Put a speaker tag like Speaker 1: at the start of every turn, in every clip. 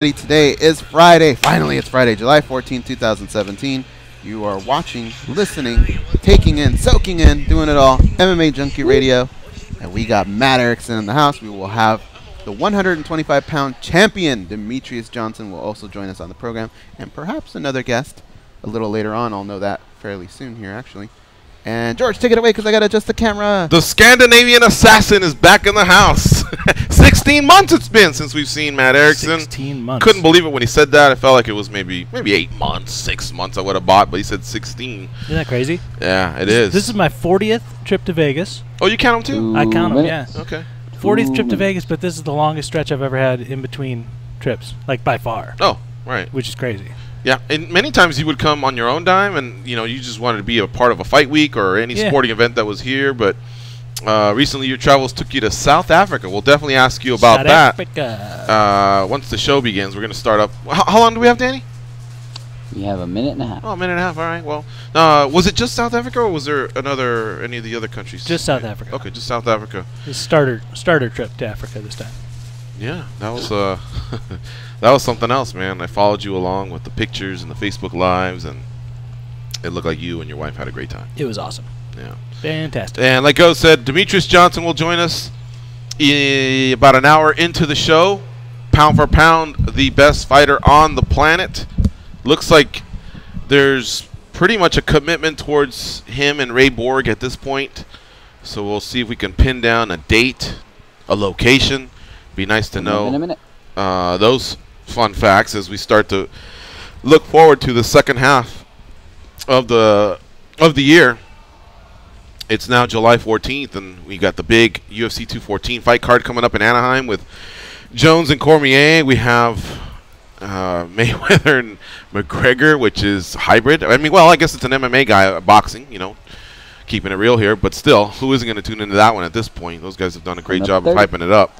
Speaker 1: Today is Friday. Finally, it's Friday, July 14, 2017. You are watching, listening, taking in, soaking in, doing it all. MMAjunkie Radio. And we got Matt Erickson in the house. We will have the 125-pound champion, Demetrius Johnson, will also join us on the program. And perhaps another guest a little later on. I'll know that fairly soon here, actually. And George, take it away because I got to adjust the camera.
Speaker 2: The Scandinavian assassin is back in the house. 16 months it's been since we've seen Matt Erickson.
Speaker 3: 16 months.
Speaker 2: Couldn't believe it when he said that. I felt like it was maybe 8 months, 6 months I would have bought, but he said 16.
Speaker 3: Isn't that crazy?
Speaker 2: Yeah, it is.
Speaker 3: This is my 40th trip to Vegas.
Speaker 2: Oh, you count them too?
Speaker 3: I count them, yeah.
Speaker 2: Okay.
Speaker 3: 40th trip to Vegas, but this is the longest stretch I've ever had in between trips, like by far.
Speaker 2: Oh, right.
Speaker 3: Which is crazy.
Speaker 2: Yeah, and many times you would come on your own dime, and you just wanted to be a part of a fight week or any sporting event that was here. But recently, your travels took you to South Africa. We'll definitely ask you about
Speaker 3: South Africa.
Speaker 2: Once the show begins. We're going to start up. How long do we have, Danny?
Speaker 4: We have a minute and a half.
Speaker 2: Oh, a minute and a half. All right. Well, was it just South Africa, or was there any of the other countries?
Speaker 3: Just South Africa.
Speaker 2: Okay, just South Africa.
Speaker 3: The starter trip to Africa this time.
Speaker 2: Yeah, that was that was something else, man. I followed you along with the pictures and the Facebook Lives, and it looked like you and your wife had a great time.
Speaker 3: It was awesome.
Speaker 2: Yeah.
Speaker 3: Fantastic.
Speaker 2: And like Go said, Demetrius Johnson will join us about an hour into the show. Pound for pound, the best fighter on the planet. Looks like there's pretty much a commitment towards him and Ray Borg at this point. So we'll see if we can pin down a date, a location. Be nice to know
Speaker 4: In a minute.
Speaker 2: those fun facts as we start to look forward to the second half of the year. It's now July 14th, and we got the big UFC 214 fight card coming up in Anaheim with Jones and Cormier. We have Mayweather and McGregor, which is hybrid. I mean, well, I guess it's an MMA guy, boxing, keeping it real here. But still, who isn't going to tune into that one at this point? Those guys have done a great job of hyping it up.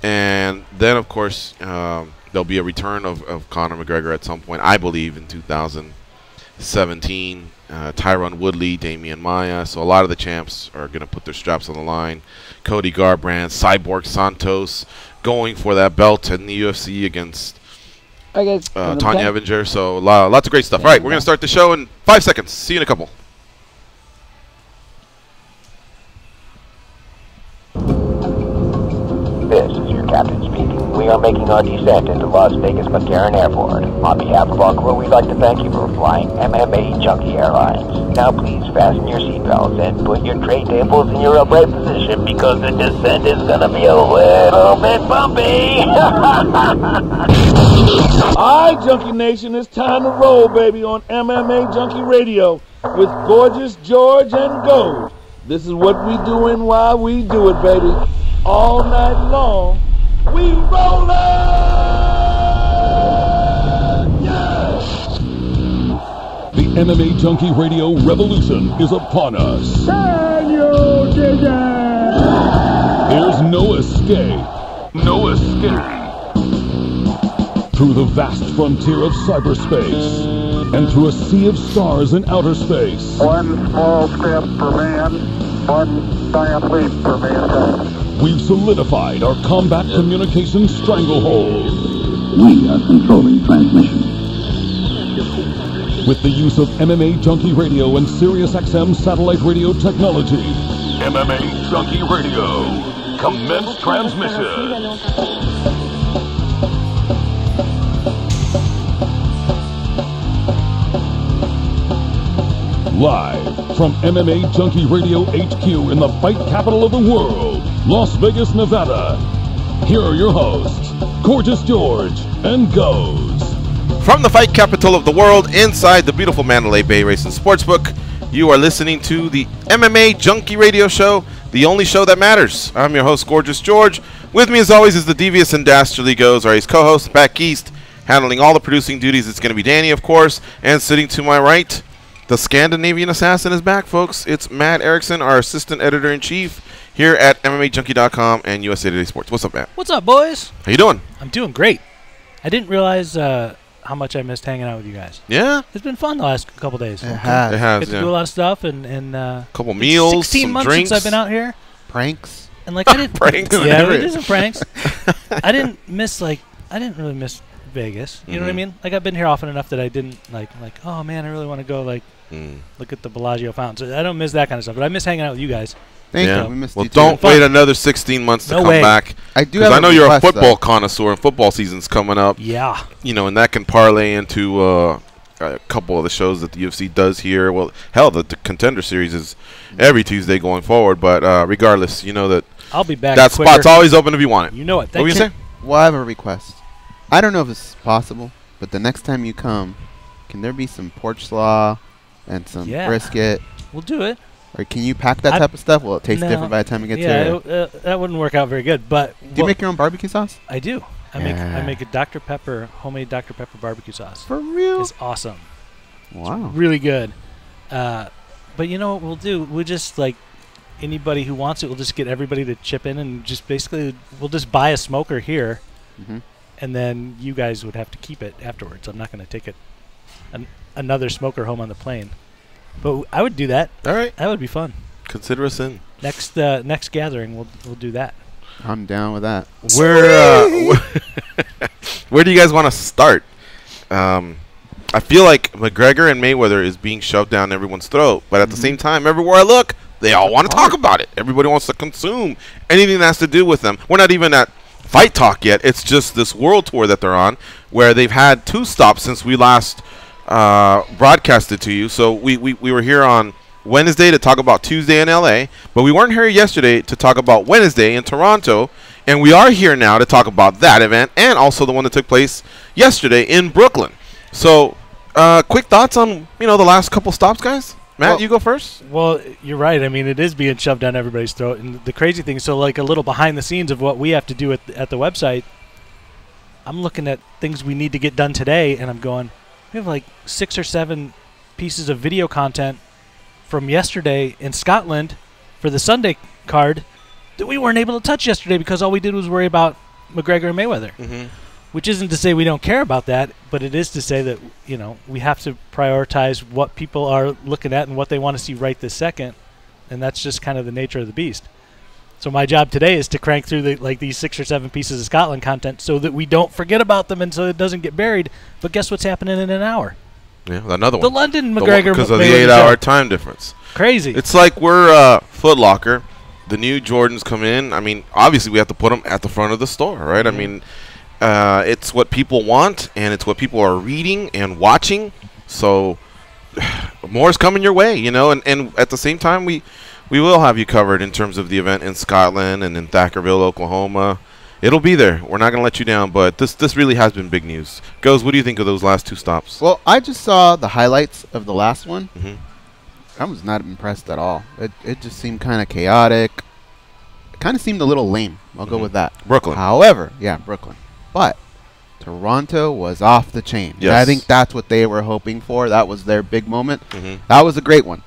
Speaker 2: And then, of course, there'll be a return of Conor McGregor at some point, I believe, in 2017. Tyron Woodley, Damian Maia. So a lot of the champs are going to put their straps on the line. Cody Garbrandt, Cyborg Santos going for that belt in the UFC against Tanya Evinger. So lots of great stuff. All right, we're going to start the show in 5 seconds. See you in a couple.
Speaker 5: This is your captain speaking. We are making our descent into Las Vegas McCarran Airport. On behalf of our crew, we'd like to thank you for flying MMAjunkie Airlines. Now please fasten your seatbelts and put your tray tables in your upright position because the descent is going to be a little bit bumpy.
Speaker 6: Alright, Junkie Nation, it's time to roll, baby, on MMAjunkie Radio with Gorgeous George and Gold. This is what we doing while we do it, baby. All night long, we rollin'! Yeah!
Speaker 7: The MMAjunkie Radio revolution is upon us.
Speaker 6: Can you dig it?
Speaker 7: There's no escape. No escape. Through the vast frontier of cyberspace and through a sea of stars in outer space.
Speaker 5: One small step for man, one giant leap for mankind.
Speaker 7: We've solidified our combat communication stranglehold.
Speaker 8: We are controlling transmission.
Speaker 7: With the use of MMAjunkie Radio and SiriusXM satellite radio technology. MMAjunkie Radio. Commence transmission. Live from MMAjunkie Radio HQ in the fight capital of the world, Las Vegas, Nevada. Here are your hosts, Gorgeous George and Goes.
Speaker 2: From the fight capital of the world, inside the beautiful Mandalay Bay Racing Sportsbook, you are listening to the MMAjunkie Radio Show, the only show that matters. I'm your host, Gorgeous George. With me, as always, is the devious and dastardly Goes, our co-host, back east, handling all the producing duties. It's going to be Danny, of course, and sitting to my right, the Scandinavian assassin is back, folks. It's Matt Erickson, our assistant editor-in-chief here at MMAjunkie.com and USA Today Sports. What's up, Matt?
Speaker 3: What's up, boys?
Speaker 2: How you doing?
Speaker 3: I'm doing great. I didn't realize how much I missed hanging out with you guys.
Speaker 2: Yeah?
Speaker 3: It's been fun the last couple days.
Speaker 1: It has.
Speaker 2: It has,
Speaker 3: Get to do a lot of stuff and
Speaker 2: couple meals,
Speaker 3: 16
Speaker 2: some
Speaker 3: months
Speaker 2: drinks.
Speaker 3: since I've been out here.
Speaker 1: Pranks.
Speaker 3: And like I didn't
Speaker 2: Pranks.
Speaker 3: Yeah, we did some pranks. I didn't really miss Vegas. You know what I mean? Like, I've been here often enough that I didn't like, oh man, I really want to go look at the Bellagio fountains. I don't miss that kind of stuff, but I miss hanging out with you guys.
Speaker 1: Thank you. We missed you too.
Speaker 2: Don't wait another 16 months to come back.
Speaker 1: I do have
Speaker 2: I know
Speaker 1: a
Speaker 2: you're a
Speaker 1: request,
Speaker 2: football
Speaker 1: though.
Speaker 2: connoisseur, and football season's coming up.
Speaker 3: Yeah.
Speaker 2: You know, and that can parlay into a couple of the shows that the UFC does here. Well, hell, the Contender Series is every Tuesday going forward. But regardless, you know that
Speaker 3: I'll be back.
Speaker 2: That spot's always open if you want it.
Speaker 3: You know it.
Speaker 2: What were you saying?
Speaker 1: Well, I have a request. I don't know if this is possible, but the next time you come, can there be some pork slaw and some brisket?
Speaker 3: We'll do it.
Speaker 1: Or can you pack that type of stuff? Will it taste different by the time it gets here?
Speaker 3: Yeah, that wouldn't work out very good. But
Speaker 1: do you make your own barbecue sauce?
Speaker 3: I do. I make a Dr. Pepper, homemade Dr. Pepper barbecue sauce.
Speaker 1: For real?
Speaker 3: It's awesome.
Speaker 1: Wow.
Speaker 3: It's really good. But you know what we'll do? We'll just, like, anybody who wants it, we'll just get everybody to chip in and just basically, we'll just buy a smoker here, and then you guys would have to keep it afterwards. I'm not going to take another smoker home on the plane. But I would do that.
Speaker 2: All right.
Speaker 3: That would be fun.
Speaker 2: Consider us in.
Speaker 3: Next gathering, we'll do that.
Speaker 1: I'm down with that.
Speaker 2: Where do you guys want to start? I feel like McGregor and Mayweather is being shoved down everyone's throat, but at the same time, everywhere I look, they all want to talk about it. Everybody wants to consume anything that has to do with them. We're not even at Fight Talk yet. It's just this world tour that they're on, where they've had 2 stops since we last broadcasted to you. So we were here on Wednesday to talk about Tuesday in LA, but we weren't here yesterday to talk about Wednesday in Toronto, and we are here now to talk about that event and also the one that took place yesterday in Brooklyn. So quick thoughts on the last couple stops, guys? Matt, you go first.
Speaker 3: Well, you're right. I mean, it is being shoved down everybody's throat, and the crazy thing, so like a little behind the scenes of what we have to do at the website, I'm looking at things we need to get done today, and I'm going, we have like 6 or 7 pieces of video content from yesterday in Scotland for the Sunday card that we weren't able to touch yesterday because all we did was worry about McGregor and Mayweather. Which isn't to say we don't care about that, but it is to say that, we have to prioritize what people are looking at and what they want to see right this second, and that's just kind of the nature of the beast. So my job today is to crank through these 6 or 7 pieces of Scotland content so that we don't forget about them and so it doesn't get buried. But guess what's happening in an hour?
Speaker 2: Yeah, another one.
Speaker 3: The London McGregor
Speaker 2: because of the 8-hour time difference.
Speaker 3: Crazy.
Speaker 2: It's like we're Foot Locker. The new Jordans come in. I mean, obviously we have to put them at the front of the store, right? I mean, it's what people want, and it's what people are reading and watching. So more is coming your way, and at the same time, we will have you covered in terms of the event in Scotland and in Thackerville, Oklahoma. It'll be there. We're not going to let you down, but this really has been big news. Goes, what do you think of those last 2 stops?
Speaker 1: Well, I just saw the highlights of the last one. I was not impressed at all. It just seemed kind of chaotic. It kind of seemed a little lame. I'll go with that.
Speaker 2: Brooklyn.
Speaker 1: However, Brooklyn. But Toronto was off the chain.
Speaker 2: Yes.
Speaker 1: I think that's what they were hoping for. That was their big moment. That was a great one.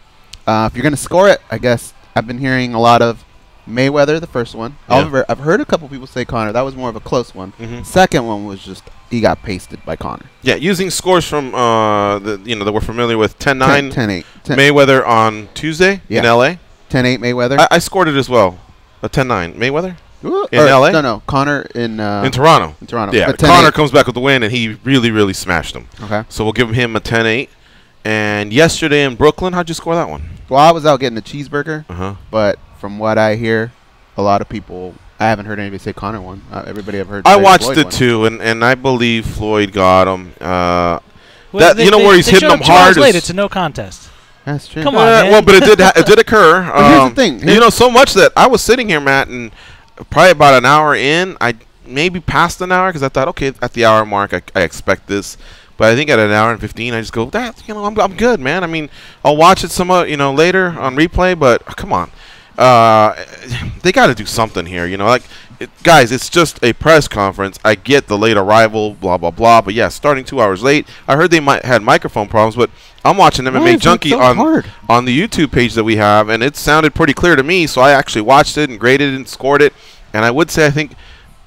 Speaker 1: If you're going to score it, I guess I've been hearing a lot of Mayweather, the first one. However, I've heard a couple people say Conor. That was more of a close one. Second one was just he got pasted by Conor. Yeah,
Speaker 2: using scores from that we're familiar with. 10-9
Speaker 1: 10-8
Speaker 2: Mayweather on Tuesday in LA.
Speaker 1: 10-8 Mayweather.
Speaker 2: I scored it as well. A 10-9 Mayweather in LA.
Speaker 1: No, Conor in
Speaker 2: Toronto.
Speaker 1: In Toronto.
Speaker 2: Yeah, Conor comes back with the win, and he really smashed him.
Speaker 1: Okay.
Speaker 2: So we'll give him a 10-8. And yesterday in Brooklyn, how'd you score that one?
Speaker 1: Well, I was out getting a cheeseburger, but from what I hear, a lot of people, I haven't heard anybody say Conor won. Everybody I've heard.
Speaker 2: I
Speaker 1: say
Speaker 2: watched
Speaker 1: Floyd
Speaker 2: it
Speaker 1: won.
Speaker 2: too, and I believe Floyd got him.
Speaker 3: Well,
Speaker 2: where he's hitting them hard.
Speaker 3: Late. It's a no contest.
Speaker 1: That's true.
Speaker 3: Come on, man.
Speaker 2: Well, but it did occur.
Speaker 1: But here's the thing.
Speaker 2: So much that I was sitting here, Matt, and probably about an hour in, I maybe past an hour because I thought, okay, at the hour mark, I expect this. But I think at an hour and 15, I just go, I'm good, man. I mean, I'll watch it later on replay, but come on. They got to do something here, guys, it's just a press conference. I get the late arrival, blah, blah, blah. But, starting 2 hours late. I heard they had microphone problems, but I'm watching MMA Junkie on the YouTube page that we have, and it sounded pretty clear to me, so I actually watched it and graded it and scored it. And I would say I think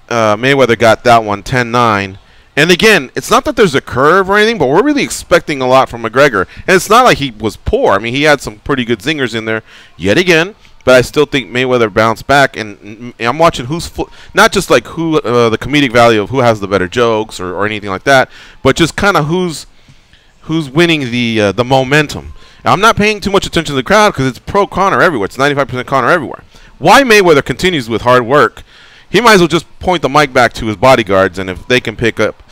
Speaker 2: Mayweather got that one 10-9. And again, it's not that there's a curve or anything, but we're really expecting a lot from McGregor. And it's not like he was poor. I mean, he had some pretty good zingers in there. Yet again, but I still think Mayweather bounced back. And I'm watching not just like who the comedic value of who has the better jokes or anything like that, but just kind of who's winning the momentum. Now, I'm not paying too much attention to the crowd because it's pro Conor everywhere. It's 95% Conor everywhere. Why Mayweather continues with hard work? He might as well just point the mic back to his bodyguards, and if they can pick up,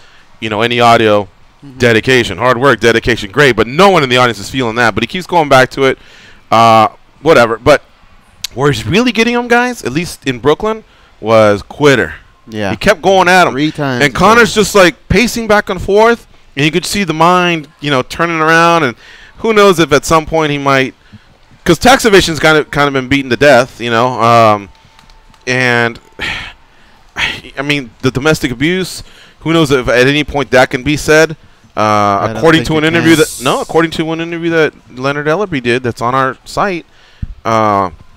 Speaker 2: any audio, dedication, hard work, dedication, great. But no one in the audience is feeling that. But he keeps going back to it. Whatever. But where he's really getting him, guys, at least in Brooklyn, was quitter.
Speaker 1: Yeah.
Speaker 2: He kept going at him.
Speaker 1: 3 times.
Speaker 2: And Conor's just like pacing back and forth, and you could see the mind, turning around. And who knows if at some point he might, because tax evasion's kind of been beaten to death, and I mean the domestic abuse. Who knows if at any point that can be said? According to an interview that Leonard Ellerby did, that's on our site,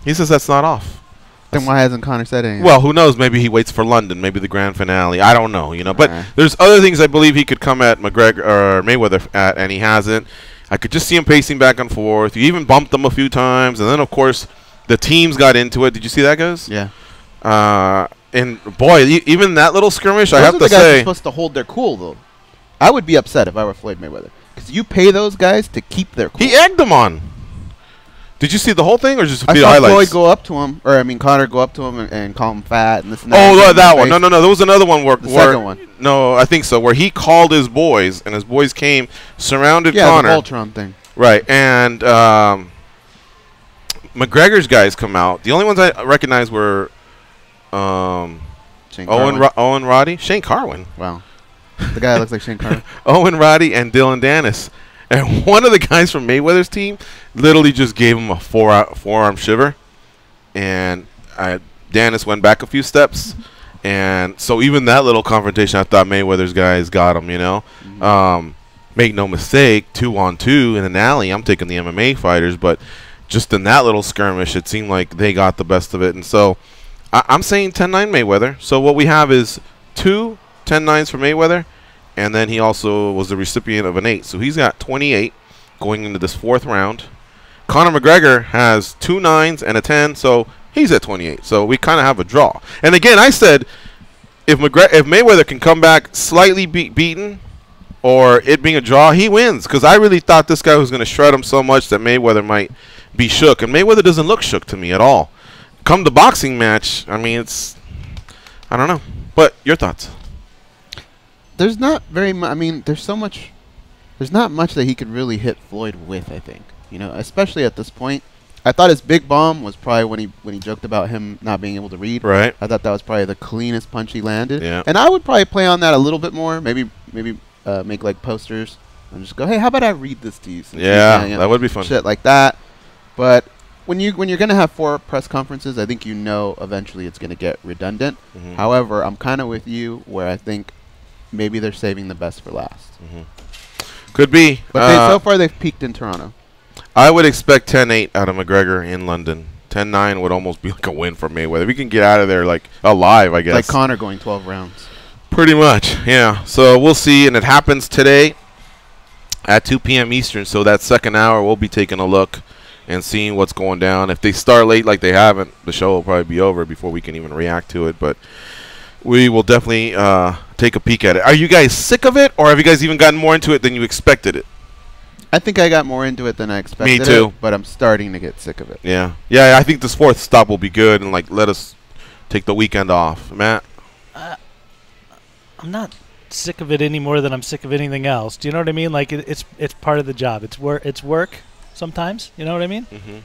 Speaker 2: he says that's not off.
Speaker 1: Then why hasn't Conor said anything?
Speaker 2: Well, who knows? Maybe he waits for London, maybe the grand finale. I don't know, But there's other things I believe he could come at McGregor or Mayweather at, and he hasn't. I could just see him pacing back and forth. You even bumped him a few times, and then of course the teams got into it. Did you see that, guys?
Speaker 1: Yeah.
Speaker 2: And boy, even that little skirmish,
Speaker 1: Those
Speaker 2: I have
Speaker 1: are
Speaker 2: to
Speaker 1: the guys
Speaker 2: say,
Speaker 1: are supposed to hold their cool though. I would be upset if I were Floyd Mayweather because you pay those guys to keep their cool.
Speaker 2: he egged them on. Did you see the whole thing or just
Speaker 1: I
Speaker 2: the
Speaker 1: saw
Speaker 2: highlights?
Speaker 1: Floyd go up to him, Conor go up to him and call him fat and this and that.
Speaker 2: Oh, that one. No. There was another one where
Speaker 1: The second one.
Speaker 2: No, I think so. Where he called his boys, and his boys came, surrounded Conor.
Speaker 1: Yeah, the Voltron thing.
Speaker 2: Right, and McGregor's guys come out. The only ones I recognized were Owen Roddy, Shane Carwin.
Speaker 1: Wow, the guy looks like Shane Carwin.
Speaker 2: Owen Roddy and Dylan Dennis. And one of the guys from Mayweather's team literally just gave him a forearm shiver. And Dennis went back a few steps. And so even that little confrontation, I thought Mayweather's guys got him, Make no mistake, 2-on-2 in an alley. I'm taking the MMA fighters. But just in that little skirmish, it seemed like they got the best of it. And so I'm saying 10-9 Mayweather. So what we have is 2 10-9s for Mayweather. And then he also was the recipient of an 8. So he's got 28 going into this 4th round. Conor McGregor has 2 9s and a 10, so he's at 28. So we kind of have a draw. And again, I said if Mayweather can come back slightly beaten or it being a draw, he wins. Because I really thought this guy was going to shred him so much that Mayweather might be shook. And Mayweather doesn't look shook to me at all. Come the boxing match, I mean, I don't know. But your thoughts?
Speaker 1: There's not very much. I mean, there's not much that he could really hit Floyd with, I think. Especially at this point. I thought his big bomb was probably when he joked about him not being able to read.
Speaker 2: Right.
Speaker 1: I thought that was probably the cleanest punch he landed.
Speaker 2: Yeah.
Speaker 1: And I would probably play on that a little bit more. Maybe make like posters and just go, hey, how about I read this to you?
Speaker 2: Yeah, that would be fun.
Speaker 1: Shit like that. But when you're gonna have 4 press conferences, I think eventually it's gonna get redundant.
Speaker 2: Mm-hmm.
Speaker 1: However, I'm kind of with you where I think maybe they're saving the best for last.
Speaker 2: Mm-hmm. Could be.
Speaker 1: But so far they've peaked in Toronto.
Speaker 2: I would expect 10-8 out of McGregor in London. 10-9 would almost be like a win for Mayweather. We can get out of there like alive, I guess.
Speaker 1: Like Conor going 12 rounds.
Speaker 2: Pretty much, yeah. So we'll see, and it happens today at 2 p.m. Eastern. So that second hour, we'll be taking a look and seeing what's going down. If they start late like they haven't, the show will probably be over before we can even react to it. But we will definitely take a peek at it. Are you guys sick of it, or have you guys even gotten more into it than you expected it?
Speaker 1: I think I got more into it than I expected.
Speaker 2: Me too.
Speaker 1: But I'm starting to get sick of it.
Speaker 2: Yeah. I think this 4th stop will be good and let us take the weekend off. Matt?
Speaker 3: I'm not sick of it any more than I'm sick of anything else. Do you know what I mean? Like it's part of the job. It's work sometimes. You know what I mean? Mm-hmm.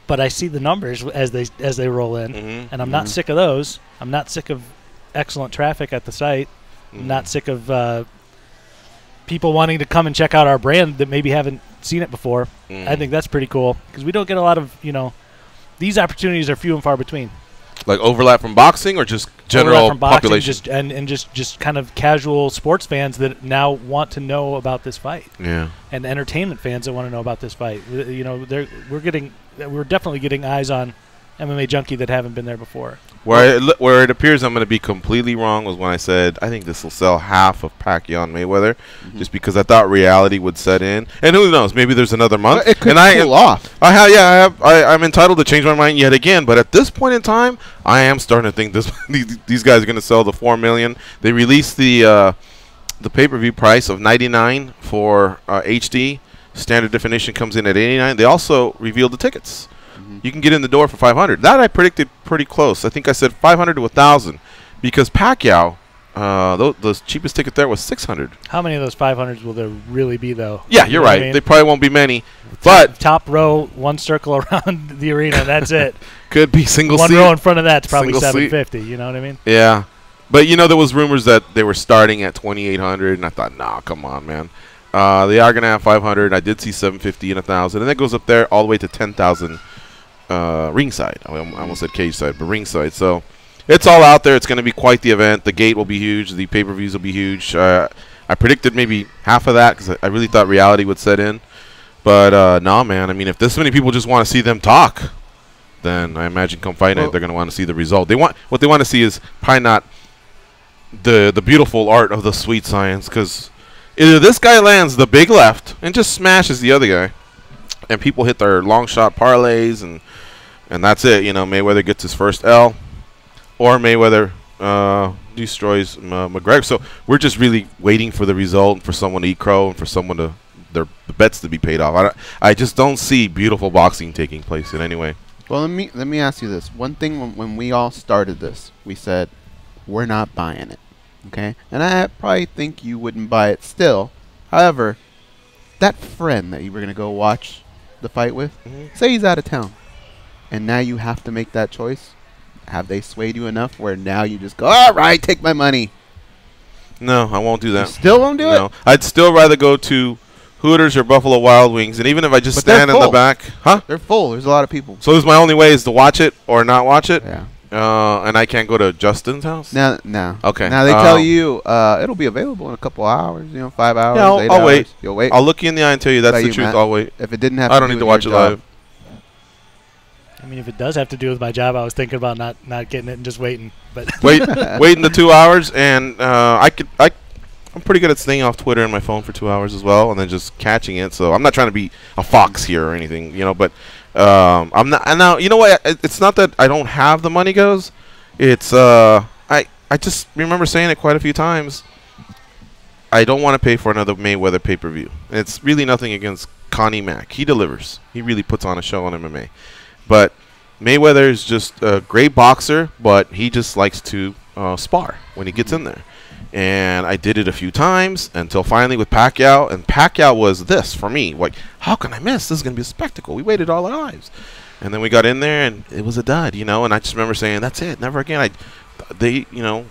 Speaker 3: But I see the numbers as they roll in, and I'm not sick of those. I'm not sick of excellent traffic at the site. I'm not sick of people wanting to come and check out our brand that maybe haven't seen it before. I think that's pretty cool because we don't get a lot of these opportunities are few and far between.
Speaker 2: Like overlap from boxing or just general
Speaker 3: from boxing,
Speaker 2: population?
Speaker 3: Just kind of casual sports fans that now want to know about this fight.
Speaker 2: Yeah.
Speaker 3: And entertainment fans that want to know about this fight. We're definitely getting eyes on MMA Junkie that haven't been there before.
Speaker 2: Where it appears I'm going to be completely wrong was when I said I think this will sell half of Pacquiao and Mayweather, just because I thought reality would set in. And who knows? Maybe there's another month.
Speaker 1: But it could cool off.
Speaker 2: I'm entitled to change my mind yet again. But at this point in time, I am starting to think these guys are going to sell the $4 million. They released the pay-per-view price of $99 for HD. Standard definition comes in at $89. They also revealed the tickets. You can get in the door for $500. That I predicted pretty close. I think I said $500 to $1,000, because Pacquiao, the cheapest ticket there was $600.
Speaker 3: How many of those 500s will there really be, though?
Speaker 2: Yeah, you're right. I mean? They probably won't be many. But
Speaker 3: top row, one circle around the arena. That's it.
Speaker 2: Could be single
Speaker 3: one
Speaker 2: seat.
Speaker 3: One row in front of that's probably
Speaker 2: $750.
Speaker 3: You know what I mean?
Speaker 2: Yeah, but there was rumors that they were starting at $2,800, and I thought, nah, come on, man. They are gonna have $500. I did see $750 and $1,000, and that goes up there all the way to $10,000. Ringside. I almost said cage side, but ringside. So it's all out there. It's going to be quite the event. The gate will be huge. The pay-per-views will be huge. I predicted maybe half of that because I really thought reality would set in. But no, man. I mean, if this many people just want to see them talk, then I imagine come fight night they're going to want to see the result. What they want to see is probably not the beautiful art of the sweet science, because either this guy lands the big left and just smashes the other guy, and people hit their long shot parlays, and that's it. Mayweather gets his first L, or Mayweather destroys McGregor. So we're just really waiting for the result, and for someone to eat crow, and for someone to the bets to be paid off. I just don't see beautiful boxing taking place in any way.
Speaker 1: Well, let me ask you this. One thing, when we all started this, we said we're not buying it, okay? And I probably think you wouldn't buy it still. However, that friend that you were going to go watch the fight with, say he's out of town, and now you have to make that choice. Have they swayed you enough where now you just go, all right, take my money?
Speaker 2: No, I won't do that.
Speaker 1: You still won't do it?
Speaker 2: No, I'd still rather go to Hooters or Buffalo Wild Wings, and even if I just stand in the back,
Speaker 1: they're full. There's a lot of people.
Speaker 2: So this is my only way is to watch it or not watch it.
Speaker 1: Yeah.
Speaker 2: And I can't go to Justin's house.
Speaker 1: No.
Speaker 2: Okay.
Speaker 1: Now they tell you it'll be available in a couple hours. 5 hours.
Speaker 2: Yeah,
Speaker 1: 8
Speaker 2: I'll
Speaker 1: hours.
Speaker 2: wait.
Speaker 1: You'll wait.
Speaker 2: I'll look you in the eye and tell you that's the truth.
Speaker 1: Matt?
Speaker 2: I'll wait.
Speaker 1: If it didn't have,
Speaker 2: I don't need to watch it live.
Speaker 3: I mean, if it does have to do with my job, I was thinking about not getting it and just waiting. But
Speaker 2: waiting the 2 hours, and I'm pretty good at staying off Twitter and my phone for 2 hours as well, and then just catching it. So I'm not trying to be a fox here or anything, But I'm not. And now, you know what? It's not that I don't have the money goes. It's I just remember saying it quite a few times. I don't want to pay for another Mayweather pay-per-view. It's really nothing against Connie Mack. He delivers. He really puts on a show on MMA. But Mayweather is just a great boxer, but he just likes to spar when he gets in there. And I did it a few times until finally with Pacquiao. And Pacquiao was this for me. Like, how can I miss? This is going to be a spectacle. We waited all our lives. And then we got in there, and it was a dud, And I just remember saying, that's it. Never again. They're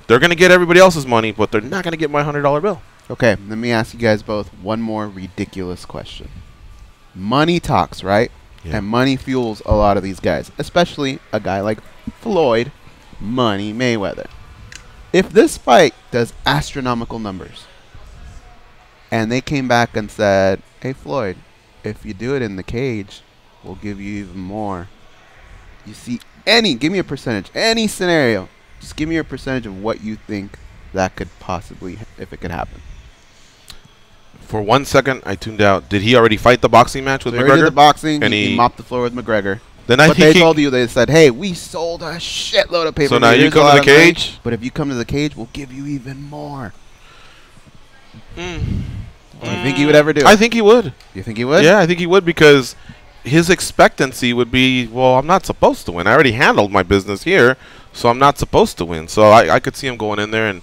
Speaker 2: going to get everybody else's money, but they're not going to get my $100 bill.
Speaker 1: Okay, let me ask you guys both one more ridiculous question. Money talks, right? Yeah. And money fuels a lot of these guys, especially a guy like Floyd Money Mayweather. If this fight does astronomical numbers, and they came back and said, hey, Floyd, if you do it in the cage, we'll give you even more. You see, give me a percentage, any scenario, just give me a percentage of what you think that could possibly, if it could happen.
Speaker 2: For 1 second, I tuned out. Did he already fight the boxing match with McGregor?
Speaker 1: He did the boxing,
Speaker 2: and
Speaker 1: he mopped the floor with McGregor.
Speaker 2: Then
Speaker 1: but they told you, they said, hey, we sold a shitload of paper.
Speaker 2: So now you come to the cage?
Speaker 1: But if you come to the cage, we'll give you even more. Do you think he would ever do it?
Speaker 2: I think he would.
Speaker 1: You think he would?
Speaker 2: Yeah, I think he would, because his expectancy would be, well, I'm not supposed to win. I already handled my business here, so I'm not supposed to win. So I could see him going in there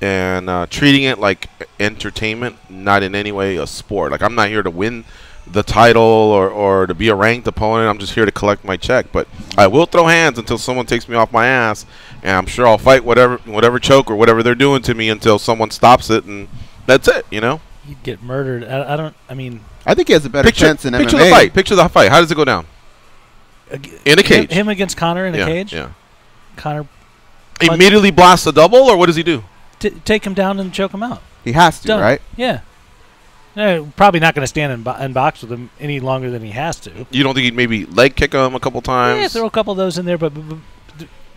Speaker 2: and treating it like entertainment, not in any way a sport. Like, I'm not here to win the title or to be a ranked opponent. I'm just here to collect my check. But I will throw hands until someone takes me off my ass, and I'm sure I'll fight whatever choke or whatever they're doing to me until someone stops it, and that's it,
Speaker 3: He'd get murdered.
Speaker 1: I think he has a better chance in MMA.
Speaker 2: Picture the fight. Picture the fight. How does it go down? In a cage.
Speaker 3: Him against Conor in a cage?
Speaker 2: Yeah.
Speaker 3: Conor
Speaker 2: immediately blasts a double, or what does he do?
Speaker 3: Take him down and choke him out.
Speaker 1: He has to, right?
Speaker 3: Yeah. Probably not going to stand and box with him any longer than he has to.
Speaker 2: You don't think he'd maybe leg kick him a couple times?
Speaker 3: Yeah, throw a couple of those in there, but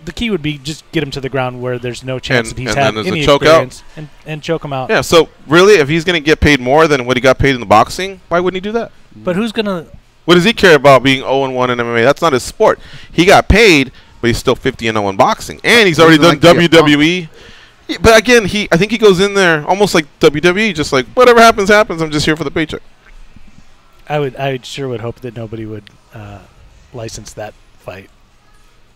Speaker 3: the key would be just get him to the ground where there's no chance that he's had any experience and choke him out.
Speaker 2: Yeah, so really, if he's going to get paid more than what he got paid in the boxing, why wouldn't he do that?
Speaker 3: But who's going to...
Speaker 2: What does he care about being 0-1 in MMA? That's not his sport. He got paid, but he's still 50-0 in boxing. And he's already done WWE. Yeah, but again, I think he goes in there almost like WWE, just like, whatever happens, happens. I'm just here for the paycheck.
Speaker 3: I sure would hope that nobody would license that fight.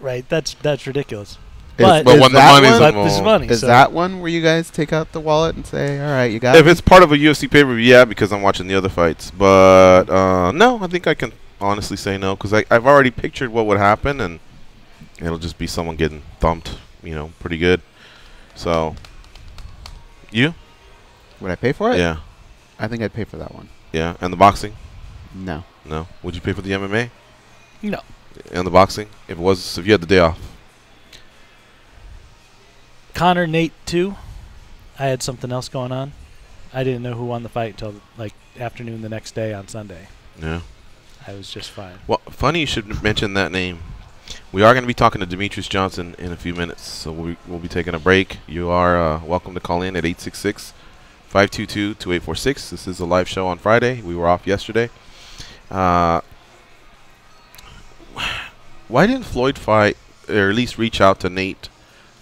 Speaker 3: Right? That's ridiculous.
Speaker 2: But when the money's involved.
Speaker 3: This is money.
Speaker 1: Is that one where you guys take out the wallet and say, all right, you got it?
Speaker 2: If it's part of a UFC pay-per-view, yeah, because I'm watching the other fights. But no, I think I can honestly say no, because I've already pictured what would happen, and it'll just be someone getting thumped, pretty good. So, you?
Speaker 1: Would I pay for it?
Speaker 2: Yeah.
Speaker 1: I think I'd pay for that one.
Speaker 2: Yeah, and the boxing?
Speaker 1: No.
Speaker 2: No. Would you pay for the MMA?
Speaker 3: No.
Speaker 2: And the boxing? If you had the day off?
Speaker 3: Connor, Nate, 2. I had something else going on. I didn't know who won the fight until afternoon the next day on Sunday.
Speaker 2: Yeah.
Speaker 3: I was just fine.
Speaker 2: Well, funny you should mention that name. We are going to be talking to Demetrius Johnson in a few minutes, so we'll be taking a break. You are welcome to call in at 866-522-2846. This is a live show on Friday. We were off yesterday. Why didn't Floyd fight, or at least reach out to Nate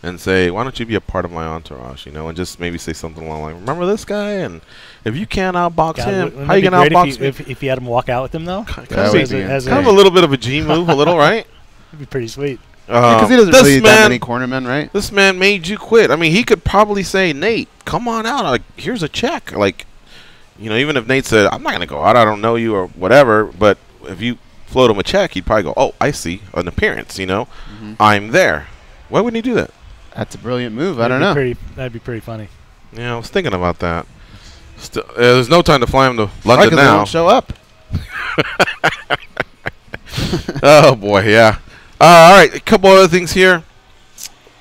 Speaker 2: and say, why don't you be a part of my entourage, and just maybe say something along like, remember this guy? And if you can't outbox him, how you going to outbox me?
Speaker 3: If you had him walk out with him, though?
Speaker 2: Kind of a little bit of a G move, a little, right?
Speaker 3: It'd be pretty sweet.
Speaker 1: Because he doesn't really that many cornermen, right?
Speaker 2: This man made you quit. I mean, he could probably say, Nate, come on out. Here's a check. Even if Nate said, I'm not going to go out, I don't know you or whatever, but if you float him a check, he'd probably go, oh, I see, an appearance, I'm there. Why wouldn't he do that?
Speaker 1: That's a brilliant move. I don't know.
Speaker 3: That'd be pretty funny.
Speaker 2: Yeah, I was thinking about that. There's no time to fly him to London now.
Speaker 1: They won't show up.
Speaker 2: Oh, boy, yeah. All right, a couple other things here.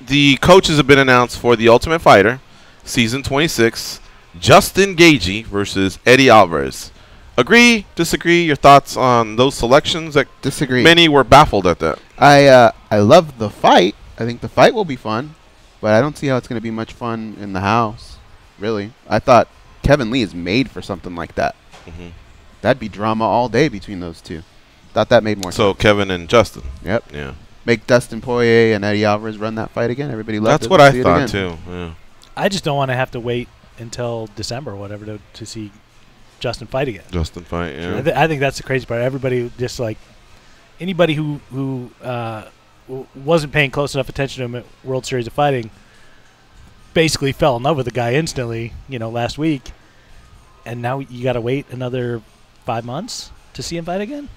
Speaker 2: The coaches have been announced for The Ultimate Fighter, Season 26, Justin Gaethje versus Eddie Alvarez. Agree, disagree, your thoughts on those selections?
Speaker 1: Disagree.
Speaker 2: Many were baffled at that.
Speaker 1: I love the fight. I think the fight will be fun, but I don't see how it's going to be much fun in the house, really. I thought Kevin Lee is made for something like that. That'd be drama all day between those two. Thought that made more sense.
Speaker 2: So Kevin and Justin.
Speaker 1: Yep.
Speaker 2: Yeah.
Speaker 1: Make Dustin Poirier and Eddie Alvarez run that fight again. Everybody loved it.
Speaker 2: That's what I thought, too. Yeah.
Speaker 3: I just don't want to have to wait until December or whatever to see Justin fight again.
Speaker 2: Justin fight, yeah.
Speaker 3: I think that's the crazy part. Everybody just anybody who wasn't paying close enough attention to him at World Series of Fighting basically fell in love with the guy instantly, last week. And now you got to wait another 5 months to see him fight again?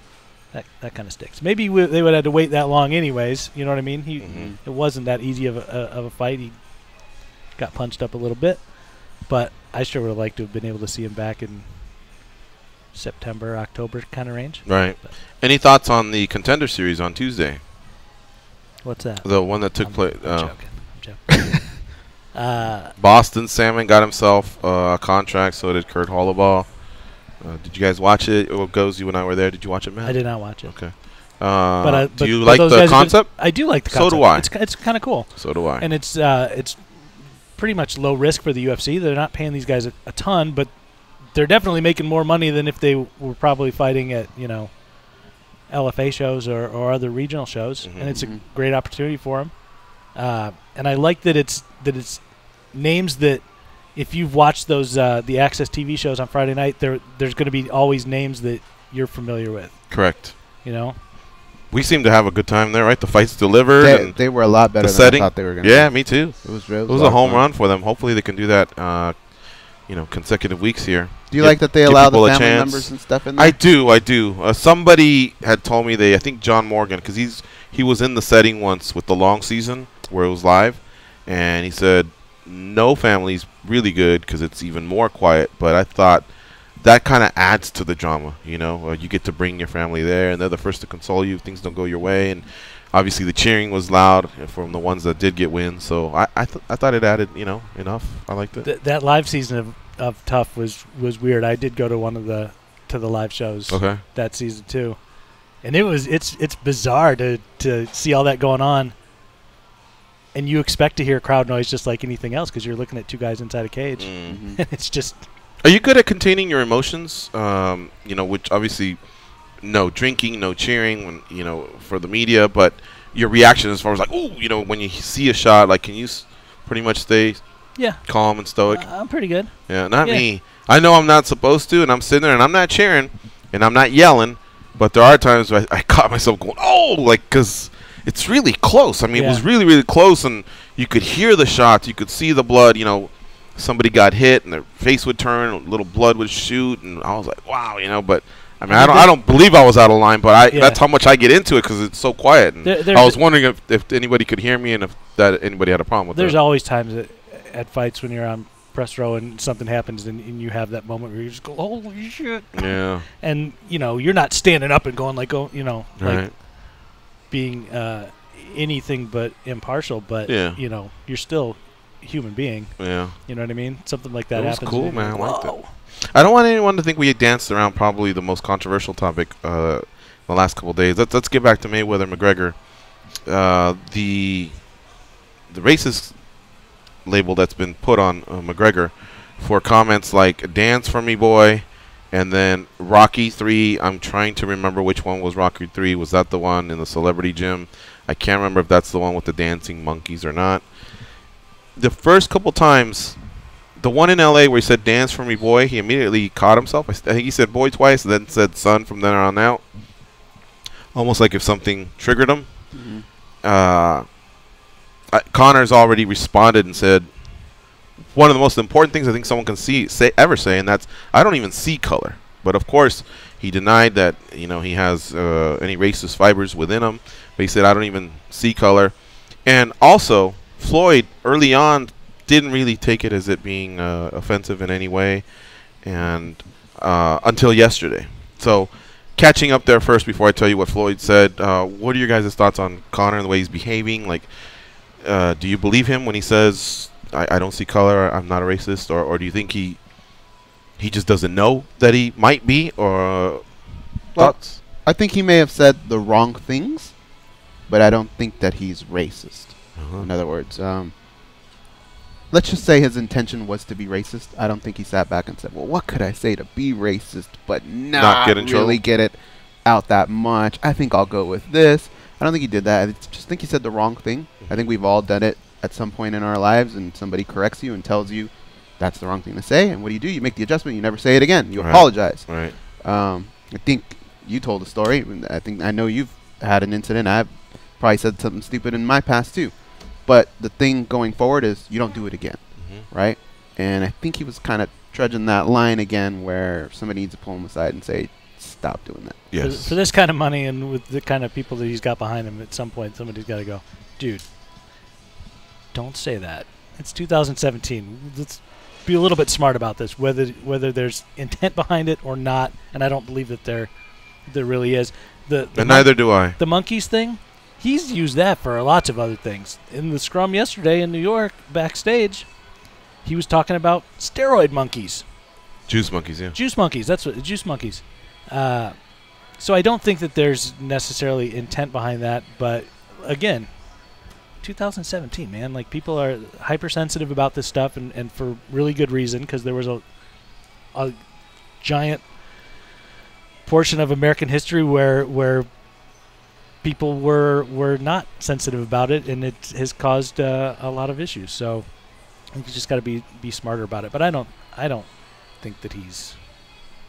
Speaker 3: That kind of sticks. Maybe they would have to wait that long anyways. You know what I mean? It wasn't that easy of a fight. He got punched up a little bit. But I sure would have liked to have been able to see him back in September, October kind of range.
Speaker 2: Right. But any thoughts on the Contender Series on Tuesday?
Speaker 3: What's that?
Speaker 2: The one that took place.
Speaker 3: I'm joking.
Speaker 2: Boston Salmon got himself a contract, so did Kurt Holloway. Did you guys watch it? Or Goes, you and I were there. Did you watch it, man?
Speaker 3: I did not watch it.
Speaker 2: Okay.
Speaker 3: Do
Speaker 2: you like the concept?
Speaker 3: I do like the concept.
Speaker 2: So do I.
Speaker 3: It's kind of cool.
Speaker 2: So do I.
Speaker 3: And it's pretty much low risk for the UFC. They're not paying these guys a ton, but they're definitely making more money than if they were probably fighting at LFA shows or other regional shows. And it's a great opportunity for them. And I like that it's names that, if you've watched those the Access TV shows on Friday night, there's going to be always names that you're familiar with.
Speaker 2: Correct.
Speaker 3: We
Speaker 2: seem to have a good time there, right? The fights delivered.
Speaker 1: They were a lot better than I thought they were going to.
Speaker 2: Yeah, me too.
Speaker 1: It was
Speaker 2: a home run for them. Hopefully they can do that, consecutive weeks here.
Speaker 1: Do you like that they allow the family members and stuff in there?
Speaker 2: I do. Somebody had told me I think John Morgan, because he was in the setting once with the long season where it was live, and he said no family's really good because it's even more quiet, but I thought that kind of adds to the drama, you get to bring your family there, and they're the first to console you if things don't go your way, and obviously the cheering was loud from the ones that did get wins, so I thought it added, enough. I liked it.
Speaker 3: That live season of Tough was weird. I did go to one of the live shows that season too, and it's bizarre to see all that going on, and you expect to hear crowd noise just like anything else because you're looking at two guys inside a cage, and it's just.
Speaker 2: Are you good at containing your emotions? Which obviously, no drinking, no cheering, when for the media, but your reaction as far as like, ooh, when you see a shot, like, can you pretty much stay calm and stoic?
Speaker 3: I'm pretty good.
Speaker 2: Yeah, not me. I know I'm not supposed to, and I'm sitting there, and I'm not cheering, and I'm not yelling, but there are times where I caught myself going, oh, like, because it's really close. I mean, it was really, really close, and you could hear the shots. You could see the blood, somebody got hit, and their face would turn, a little blood would shoot, and I was like, wow, but I mean, I don't believe I was out of line, but that's how much I get into it because it's so quiet. And I was wondering if anybody could hear me and if anybody had a problem with it.
Speaker 3: There's always times at fights when you're on press row and something happens and you have that moment where you just go, holy shit.
Speaker 2: Yeah.
Speaker 3: And, you're not standing up and going like,
Speaker 2: right.
Speaker 3: being anything but impartial, but, you're still a human being.
Speaker 2: Yeah.
Speaker 3: You know what I mean? Something like that happens.
Speaker 2: It was cool, man. I liked it. I don't want anyone to think we danced around probably the most controversial topic the last couple of days. Let's get back to Mayweather McGregor. The racist label that's been put on McGregor for comments like "dance for me, boy," and then Rocky 3. I'm trying to remember which one was Rocky 3. Was that the one in the celebrity gym? I can't remember if that's the one with the dancing monkeys or not. The first couple times, the one in L.A. where he said "dance for me, boy," he immediately caught himself. I think he said "boy" twice, and then said "son" from then on out. Almost like if something triggered him. Connor's already responded and said one of the most important things I think someone can ever say, and that's, I don't even see color. But of course, he denied that he has any racist fibers within him. But he said, I don't even see color. And also, Floyd early on didn't really take it as it being offensive in any way, and until yesterday. So, catching up there first before I tell you what Floyd said, what are your guys' thoughts on Connor and the way he's behaving? Like, do you believe him when he says, I don't see color, I'm not a racist, or do you think he just doesn't know that he might be, or thoughts?
Speaker 1: I think he may have said the wrong things, but I don't think that he's racist. In other words, let's just say his intention was to be racist. I don't think he sat back and said, well, what could I say to be racist but not really get it out that much? I think I'll go with this. I don't think he did that. I just think he said the wrong thing. I think we've all done it at some point in our lives, and somebody corrects you and tells you that's the wrong thing to say. And what do? You make the adjustment. You never say it again. You apologize.
Speaker 2: Right.
Speaker 1: I think you told a story. I know you've had an incident. I've probably said something stupid in my past too. But the thing going forward is you don't do it again, right? And I think he was kind of trudging that line again where somebody needs to pull him aside and say, stop doing that.
Speaker 2: Yes.
Speaker 3: For this kind of money and with the kind of people that he's got behind him, at some point somebody's got to go, dude, don't say that. It's 2017. Let's be a little bit smart about this, whether there's intent behind it or not, and I don't believe that there really is.
Speaker 2: And neither do I.
Speaker 3: The monkeys thing, he's used that for lots of other things. In the scrum yesterday in New York, backstage, he was talking about steroid monkeys.
Speaker 2: Juice monkeys, yeah.
Speaker 3: Juice monkeys, that's what, juice monkeys. So I don't think that there's necessarily intent behind that, but again, 2017, man. Like, people are hypersensitive about this stuff, and for really good reason, because there was a giant portion of American history where people were not sensitive about it, and it has caused a lot of issues. So I think you just got to be smarter about it. But I don't think that he's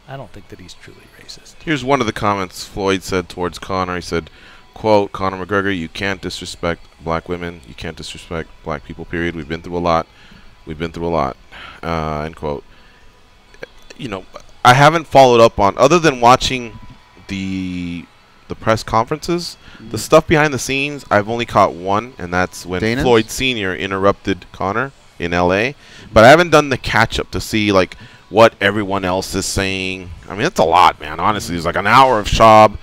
Speaker 3: truly racist.
Speaker 2: Here's one of the comments Floyd said towards Conor. He said, quote, Conor McGregor, you can't disrespect black women. You can't disrespect black people, period. We've been through a lot. End quote. I haven't followed up on, other than watching the press conferences, the stuff behind the scenes, I've only caught one, and that's when Floyd Sr. interrupted Conor in L.A. But I haven't done the catch-up to see, like, what everyone else is saying. I mean, it's a lot, man, honestly. There's like an hour of Schaub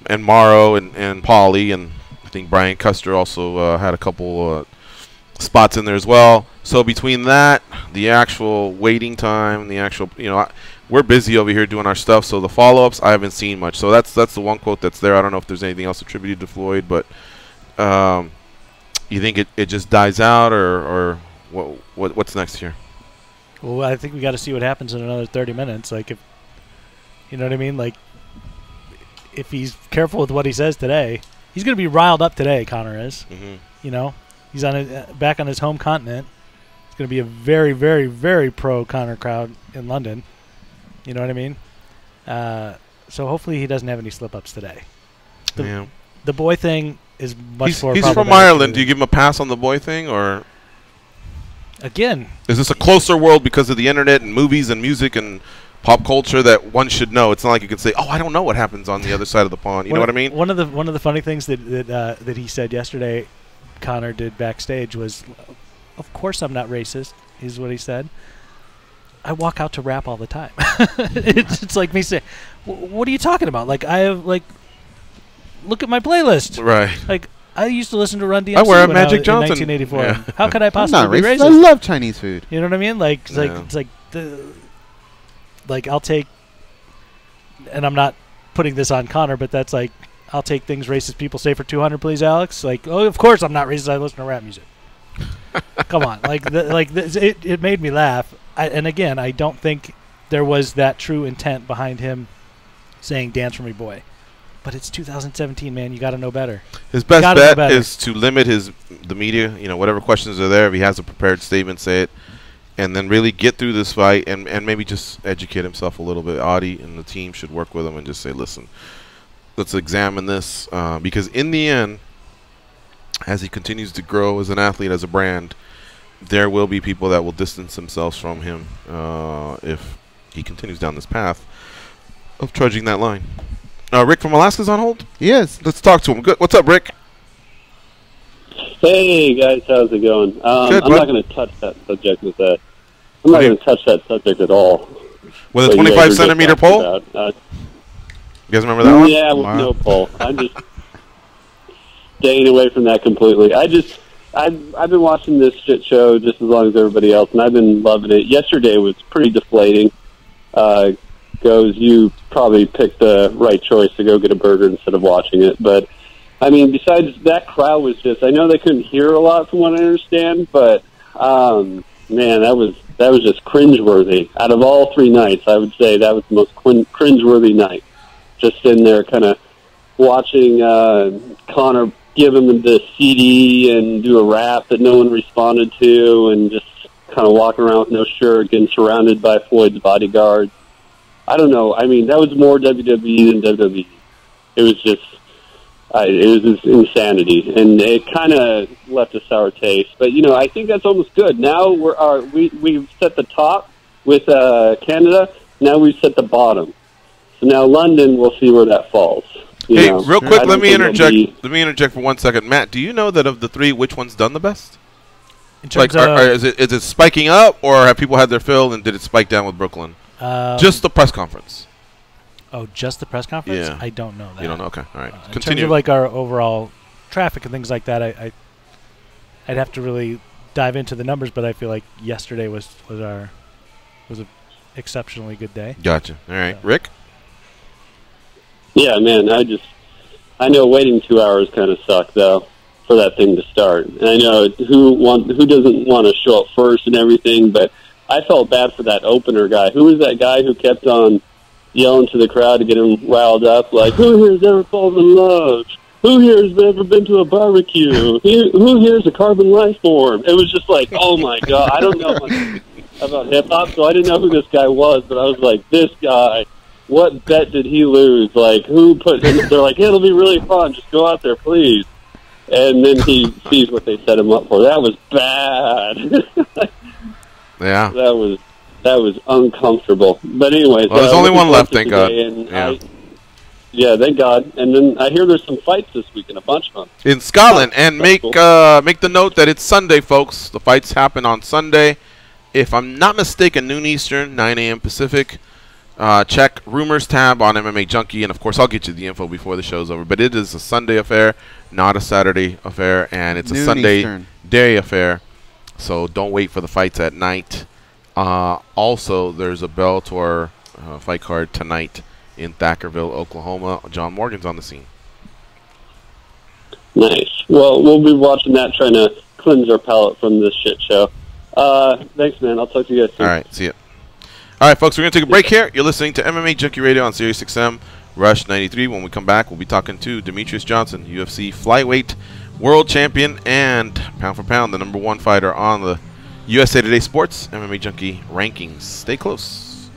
Speaker 2: and Morrow and Pauly, and I think Brian Custer also had a couple spots in there as well. So between that, the actual waiting time, the actual, we're busy over here doing our stuff. So the follow-ups, I haven't seen much. So that's the one quote that's there. I don't know if there's anything else attributed to Floyd, but you think it just dies out, or what's next here?
Speaker 3: Well, I think we got to see what happens in another 30 minutes. Like, if you know what I mean, like if he's careful with what he says today, he's going to be riled up today. Conor is.
Speaker 2: Mm-hmm.
Speaker 3: He's back on his home continent. It's going to be a very, very, very pro Conor crowd in London. You know what I mean? So hopefully he doesn't have any slip-ups today. The boy thing is much more.
Speaker 2: He's from Ireland. Do you give him a pass on the boy thing, or
Speaker 3: again?
Speaker 2: Is this a closer world because of the internet and movies and music and pop culture that one should know? It's not like you can say, "Oh, I don't know what happens on the other side of the pond." You know what I mean?
Speaker 3: One of the funny things that he said yesterday, Conor did backstage, was, "Of course I'm not racist," is what he said. I walk out to rap all the time. it's like me saying, "What are you talking about?" Like, I have, like, look at my playlist.
Speaker 2: Right.
Speaker 3: Like, I used to listen to Run DMC
Speaker 2: I wear a
Speaker 3: when
Speaker 2: Magic
Speaker 3: in
Speaker 2: Johnson.
Speaker 3: 1984.
Speaker 2: Yeah.
Speaker 3: How could I possibly be racist?
Speaker 1: I love Chinese food.
Speaker 3: You know what I mean? Like, it's like I'll take, and I'm not putting this on Conor, but that's like, I'll take things racist people say for 200, please, Alex. Like, oh, of course I'm not racist. I listen to rap music. Come on, it made me laugh. And again, I don't think there was that true intent behind him saying "Dance for Me, Boy." But it's 2017, man. You got to know better.
Speaker 2: His best bet is to limit the media. Whatever questions are there, if he has a prepared statement, say it, and then really get through this fight and maybe just educate himself a little bit. Adi and the team should work with him and just say, listen, let's examine this, because in the end, as he continues to grow as an athlete, as a brand, there will be people that will distance themselves from him if he continues down this path of trudging that line. Rick from Alaska's on hold?
Speaker 1: Yes.
Speaker 2: Let's talk to him. Good. What's up, Rick?
Speaker 9: Hey, guys. How's it going?
Speaker 2: Good,
Speaker 9: I'm not going to touch that subject with that. I'm not going to touch that subject at all.
Speaker 2: With a 25-centimeter pole? You guys remember that one?
Speaker 9: Yeah, with no pole. I'm just staying away from that completely. I've been watching this shit show just as long as everybody else, and I've been loving it. Yesterday was pretty deflating. You probably picked the right choice to go get a burger instead of watching it. But, I mean, besides that crowd was just, I know they couldn't hear a lot from what I understand, but, man, that was just cringeworthy. Out of all 3 nights, I would say that was the most cringeworthy night. Just sitting there kind of watching Conor give him the CD and do a rap that no one responded to, and just kind of walking around with no shirt, getting surrounded by Floyd's bodyguards. I don't know. I mean, that was more WWE than WWE. It was just insanity, and it kind of left a sour taste. But I think that's almost good. Now we've set the top with Canada. Now we've set the bottom. So now London, we'll see where that falls.
Speaker 2: Hey, real quick, let me interject. Let me interject for 1 second, Matt. Do you know that of the 3, which one's done the best?
Speaker 3: In terms
Speaker 2: is it spiking up, or have people had their fill, and did it spike down with Brooklyn? Just the press conference.
Speaker 3: Oh, just the press conference?
Speaker 2: Yeah.
Speaker 3: I don't know that.
Speaker 2: You don't know? Okay, all right.
Speaker 3: In terms of like our overall traffic and things like that, I'd have to really dive into the numbers, but I feel like yesterday was an exceptionally good day.
Speaker 2: Gotcha. All right, Rick.
Speaker 9: Yeah, man. I know waiting 2 hours kind of sucked though for that thing to start, and I know who doesn't want to show up first and everything, but I felt bad for that opener guy. Who was that guy who kept on yelling to the crowd to get him riled up? Like, who here has ever fallen in love? Who here has ever been to a barbecue? Who here is a carbon life form? It was just like, oh my God. I don't know much about hip-hop, so I didn't know who this guy was, but I was like, this guy, what bet did he lose? Like, who put him? They're like, hey, it'll be really fun. Just go out there, please. And then he sees what they set him up for. That was bad.
Speaker 2: Yeah,
Speaker 9: that was uncomfortable. But anyways,
Speaker 2: there's only one left, thank God.
Speaker 9: Yeah, thank God. And then I hear there's some fights this weekend, a bunch of them
Speaker 2: in Scotland. And make the note that it's Sunday, folks. The fights happen on Sunday, if I'm not mistaken, noon Eastern, 9 a.m. Pacific. Check rumors tab on MMA Junkie, and of course I'll get you the info before the show's over. But it is a Sunday affair, not a Saturday affair, and it's a Sunday day affair. So don't wait for the fights at night. Also, there's a Bellator fight card tonight in Thackerville, Oklahoma. John Morgan's on the scene.
Speaker 9: Nice. Well, we'll be watching that, trying to cleanse our palate from this shit show. Thanks, man. I'll talk to you guys soon.
Speaker 2: All right, see ya. All right, folks, we're going to take a break here. You're listening to MMA Junkie Radio on Sirius XM, Rush 93. When we come back, we'll be talking to Demetrius Johnson, UFC flyweight world champion and pound for pound, the #1 fighter on the USA Today Sports MMA Junkie rankings. Stay close.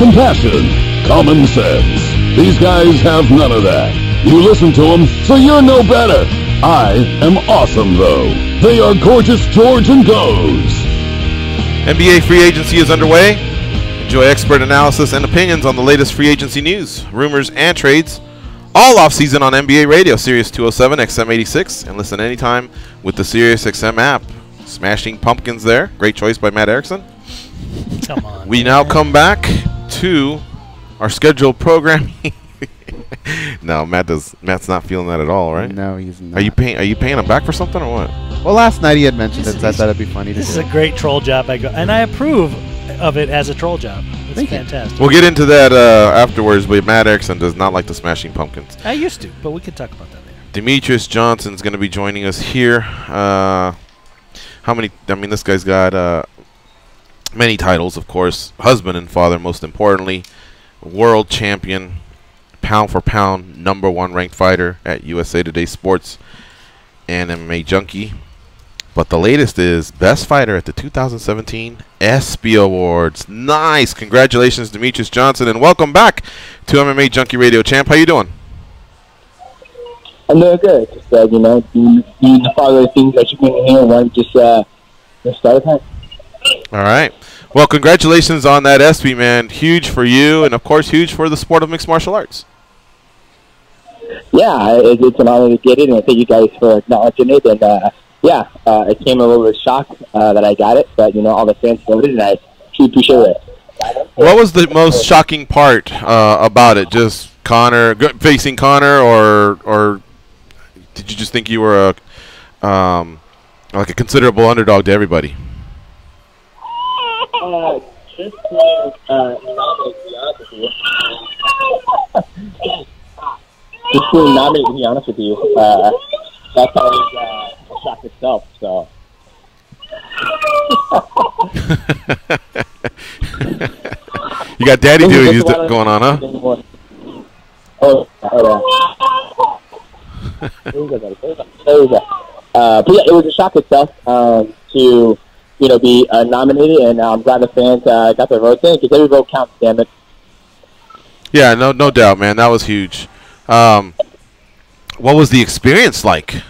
Speaker 7: compassion, common sense. These guys have none of that. You listen to them, so you're no better. I am awesome, though. They are Gorgeous George and Goes.
Speaker 2: NBA free agency is underway. Enjoy expert analysis and opinions on the latest free agency news, rumors, and trades. All off-season on NBA Radio, Sirius 207, XM86, and listen anytime with the Sirius XM app. Smashing Pumpkins there. Great choice by Matt Erickson.
Speaker 3: Come on.
Speaker 2: We now come back to our scheduled programming. No, Matt's not feeling that at all, right?
Speaker 1: No, he's not.
Speaker 2: Are you paying him back for something or what?
Speaker 1: Well, last night he had mentioned it, so I thought it'd be funny to do.
Speaker 3: This is a great troll job, and I approve of it as a troll job. It's fantastic.
Speaker 2: We'll get into that afterwards, but Matt Erickson does not like the Smashing Pumpkins.
Speaker 3: I used to, but we can talk about that later.
Speaker 2: Demetrius Johnson's going to be joining us here. How many? I mean, this guy's got many titles, of course. Husband and father, most importantly. World champion, pound for pound, #1 ranked fighter at USA Today Sports and MMA Junkie. But the latest is best fighter at the 2017 ESPY Awards. Nice. Congratulations, Demetrius Johnson, and welcome back to MMA Junkie Radio. Champ, how you doing?
Speaker 10: I'm doing good. Just, doing the father things that you can hear and just start time.
Speaker 2: All right. Well, congratulations on that ESPY, man. Huge for you, and, of course, huge for the sport of mixed martial arts.
Speaker 10: Yeah, it's an honor to get it, and I thank you guys for acknowledging it. And, it came a little bit of shock that I got it, but, all the fans voted, and I truly appreciate it.
Speaker 2: What was the most shocking part about it? Just facing Conor, or did you just think you were like a considerable underdog to everybody?
Speaker 10: Just to be honest with you, that's always a shock itself. So.
Speaker 2: You got daddy duties going on, huh?
Speaker 10: But yeah, it was a shock itself to be nominated, and I'm glad the fans got their votes in because every vote counts. Damn it.
Speaker 2: Yeah, no doubt, man. That was huge. What was the experience like?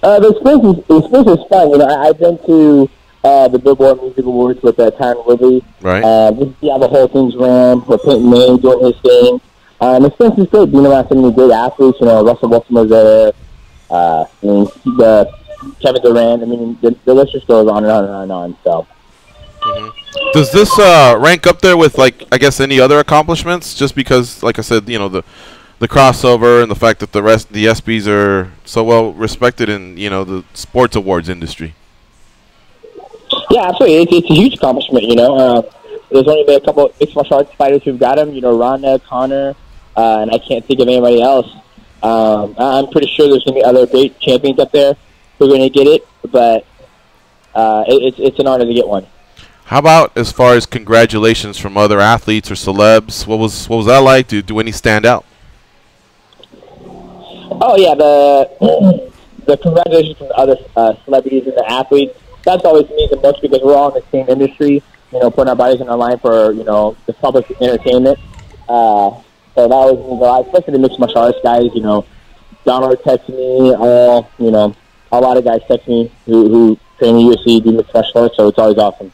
Speaker 10: The experience was fun. I've been to the Billboard Music Awards with Tyron Woodley.
Speaker 2: Right.
Speaker 10: We see how the whole thing's ran with Peyton Manning doing his thing. The experience was good. Being around so many great athletes. Russell Wilson was there. Kevin Durant. I mean, the list just goes on and on and on and on. So.
Speaker 2: Mm-hmm. Does this rank up there with, like, I guess, any other accomplishments? Just because, like I said, the crossover and the fact that the ESPYs are so well respected in the sports awards industry.
Speaker 10: Yeah, absolutely. It's a huge accomplishment. There's only been a couple of mixed martial arts fighters who've got them. Ronda, Conor, and I can't think of anybody else. I'm pretty sure there's going to be other great champions up there who are going to get it, but it's an honor to get one.
Speaker 2: How about as far as congratulations from other athletes or celebs? What was that like? Do any stand out?
Speaker 10: Oh yeah, the congratulations from the other celebrities and the athletes. That's always means the most because we're all in the same industry. Putting our bodies on the line for the public entertainment. So that always means a lot, especially the mixed martial arts guys. Donald texts me. A lot of guys text me who train in UFC, do mixed martial arts. So it's always awesome.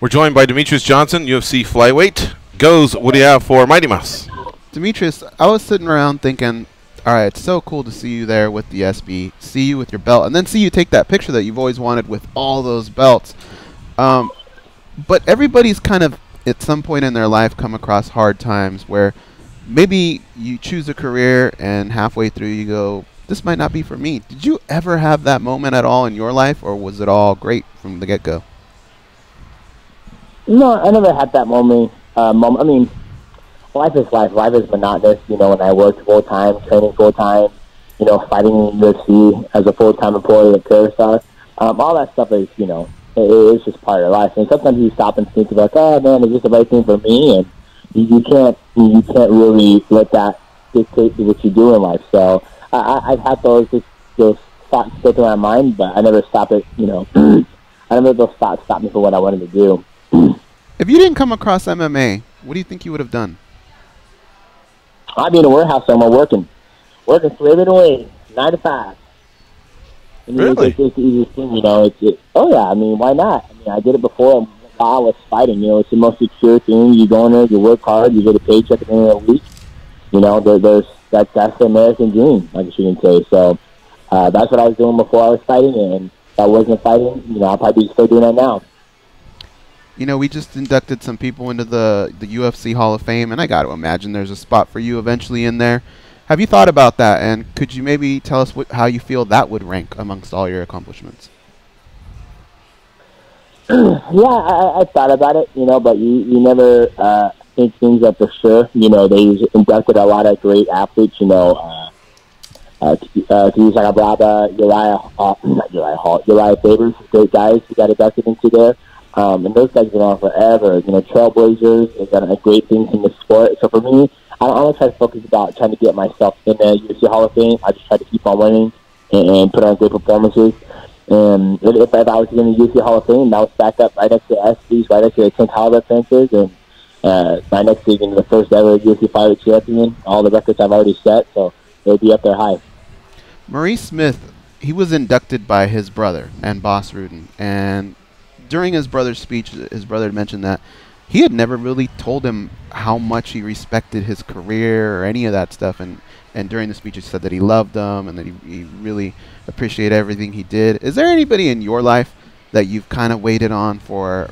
Speaker 2: We're joined by Demetrius Johnson, UFC flyweight. Goes, what do you have for Mighty Mouse?
Speaker 1: Demetrius, I was sitting around thinking, all right, it's so cool to see you there with the ESPY, see you with your belt, and then see you take that picture that you've always wanted with all those belts. But everybody's kind of, at some point in their life, come across hard times where maybe you choose a career and halfway through you go, this might not be for me. Did you ever have that moment at all in your life, or was it all great from the get-go?
Speaker 10: No, I never had that moment. I mean, life is life. Life is monotonous. When I worked full-time, training full-time, fighting in UFC as a full-time employee at Carousel, all that stuff is, it's just part of life. And sometimes you stop and think about, oh, man, is this the right thing for me? And you can't really let that dictate what you do in life. So I've had those thoughts go through my mind, but I never stop it, I never let those thoughts stop me from what I wanted to do.
Speaker 1: If you didn't come across MMA, what do you think you would have done?
Speaker 10: I'd be in a warehouse somewhere working, slaving away, 9 to 5. I mean,
Speaker 2: Really?
Speaker 10: It's the easiest thing, you know. Oh yeah, I mean, why not? I mean, I did it before while I was fighting. You know, it's the most secure thing. You go in there, you work hard, you get a paycheck at the end of the week. You know, that's the American dream, I guess you can say. So that's what I was doing before I was fighting, and if I wasn't fighting, you know, I'll probably be still doing that now.
Speaker 1: You know, we just inducted some people into the UFC Hall of Fame, and I got to imagine there's a spot for you eventually in there. Have you thought about that, and could you maybe tell us how you feel that would rank amongst all your accomplishments?
Speaker 10: Yeah, I thought about it, you know, but you never think things up for sure. You know, they inducted a lot of great athletes, you know, Uriah Favors, great guys who got inducted into there. And those guys have been on forever. You know, trailblazers, they've done great things in the sport. So for me, I don't try to focus about trying to get myself in the UFC Hall of Fame. I just try to keep on winning and put on great performances. And if I was in the UFC Hall of Fame, that was stacked up right next to SBs, right next to the 10 caliber fences, and right next to the first ever UFC fighter champion, all the records I've already set, so it would be up there high.
Speaker 1: Maurice Smith, he was inducted by his brother and Boss Rudin, and during his brother's speech, his brother had mentioned that he had never really told him how much he respected his career or any of that stuff, and during the speech he said that he loved him and that he really appreciated everything he did. Is there anybody in your life that you've kind of waited on for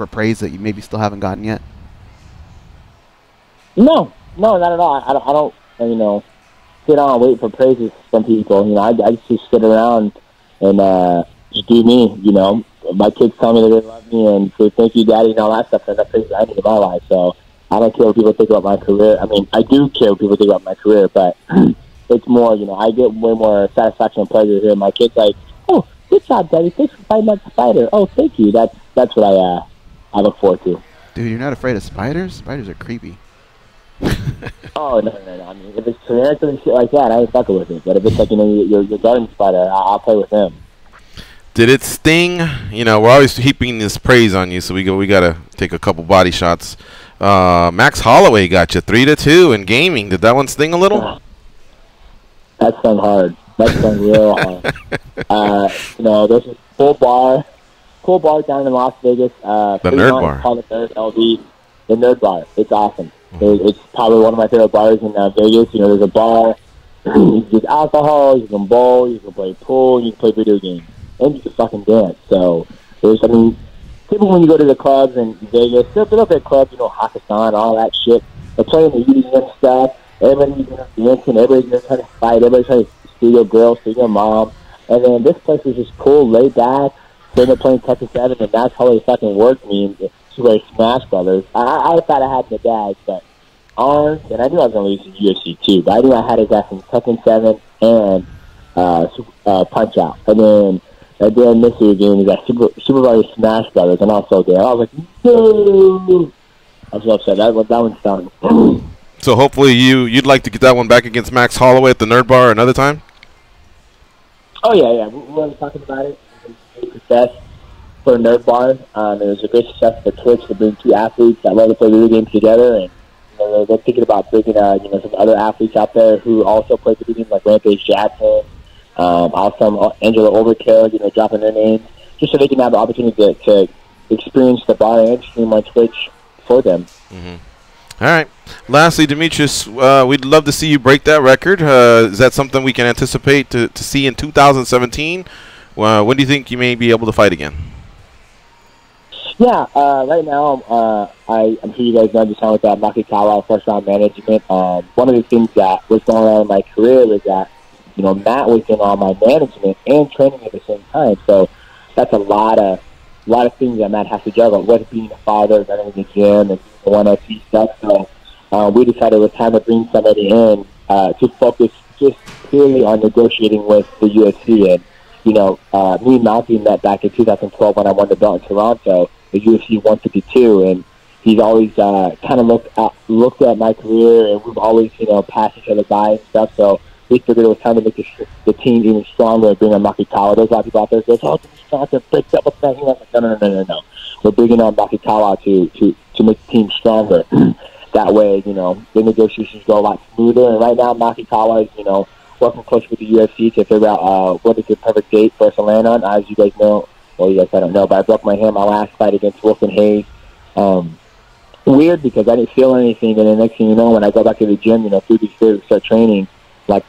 Speaker 1: praise that you maybe still haven't gotten yet?
Speaker 10: No, not at all. I don't you know, sit on and wait for praises from people. You know, I just sit around and just do me, you know. My kids tell me that they love me and say thank you, Daddy, and all that stuff, and that's praise I need in my life. So I don't care what people think about my career. I mean, I do care what people think about my career, but it's more, you know, I get way more satisfaction and pleasure here. My kids like, oh, good job, Daddy. Thanks for fighting that spider. Oh, thank you. That's what I look forward to.
Speaker 1: Dude, you're not afraid of spiders? Spiders are creepy.
Speaker 10: Oh, no. I mean, if it's tarantulas and shit like that, I ain't fucking with it. But if it's like, you know, your garden spider, I'll play with him.
Speaker 2: Did it sting? You know, we're always heaping this praise on you, so we gotta take a couple body shots. Max Holloway got you 3-2 in gaming. Did that one sting a little?
Speaker 10: That stung hard. That stung real hard. You know, there's this cool bar down in Las Vegas.
Speaker 2: The Nerd Bar.
Speaker 10: Called the Nerd LD. The Nerd Bar. It's awesome. It's probably one of my favorite bars in Vegas. You know, there's a bar. You can get alcohol. You can bowl. You can play pool. You can play video games. And you can fucking dance. So, typically when you go to the clubs in Vegas, they're at clubs, you know, Hakkasan, all that shit. They're playing the EDM stuff. Everybody's dancing. Everybody's trying to fight. Everybody's trying to steal your girl, steal your mom. And then this place is just cool, laid back. Then they're playing Tekken 7, and that's how they fucking work me in Super Smash Brothers. I thought I had the bag, but Arms, and I knew I was going to lose in UFC too, but I knew I had his ass in Tekken 7 and Punch Out. And then this year game is that Super Mario Smash Brothers, and also there. I was like, no! I was so upset. That one's done.
Speaker 2: So hopefully you'd like to get that one back against Max Holloway at the Nerd Bar another time?
Speaker 10: Oh, yeah. We were talking about it. It was a great success for Nerd Bar. It was a great success for Twitch to bring two athletes that love to play video games together. And you know, they're thinking about bringing some other athletes out there who also play video games, like Rampage Jackson. Also Angela Overkill, you know, dropping their names, just so they can have the opportunity to experience the bar and stream on Twitch for them.
Speaker 2: Mm-hmm. All right. Lastly, Demetrius, we'd love to see you break that record. Is that something we can anticipate to see in 2017? When do you think you may be able to fight again?
Speaker 10: Yeah, right now, I'm sure you guys know, I just signed with Makikawa, first-round management. One of the things that was going on in my career was that, you know, Matt was in all my management and training at the same time. So that's a lot of things that Matt has to juggle, with being a father, running the gym, and the one FC stuff. So we decided it was time to bring somebody in to focus just purely on negotiating with the UFC. And, you know, me and Malky met back in 2012 when I won the belt in Toronto, the UFC 152, and he's always kind of looked at my career, and we've always, you know, passed each other by and stuff. So we figured it was time to make the team even stronger and bring on Makikawa. There's a lot of people out there that says, "Oh, Demetrius Johnson breaks up with that." Like, no. We're bringing on Makikawa to make the team stronger. That way, you know, the negotiations go a lot smoother. And right now, Makikawa is, you know, working close with the UFC to figure out what is the perfect date for us to land on. As you guys know, well, you guys I don't know, but I broke my hand my last fight against Wilson Hayes. Weird because I didn't feel anything, and the next thing you know, when I go back to the gym, you know, 3 weeks later to start training, like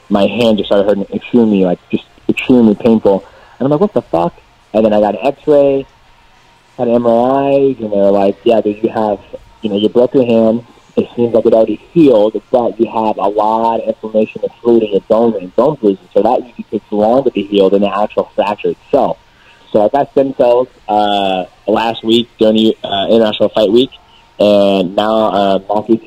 Speaker 10: my hand just started hurting extremely painful. And I'm like, what the fuck? And then I got an X-ray, had an MRI, and they're like, yeah, dude, you broke your hand. It seems like it already healed, but you have a lot of inflammation and fluid in your bone and bone bruises, so that usually takes longer to heal than the actual fracture itself. So I got stem cells last week during the International Fight Week, and now Maki's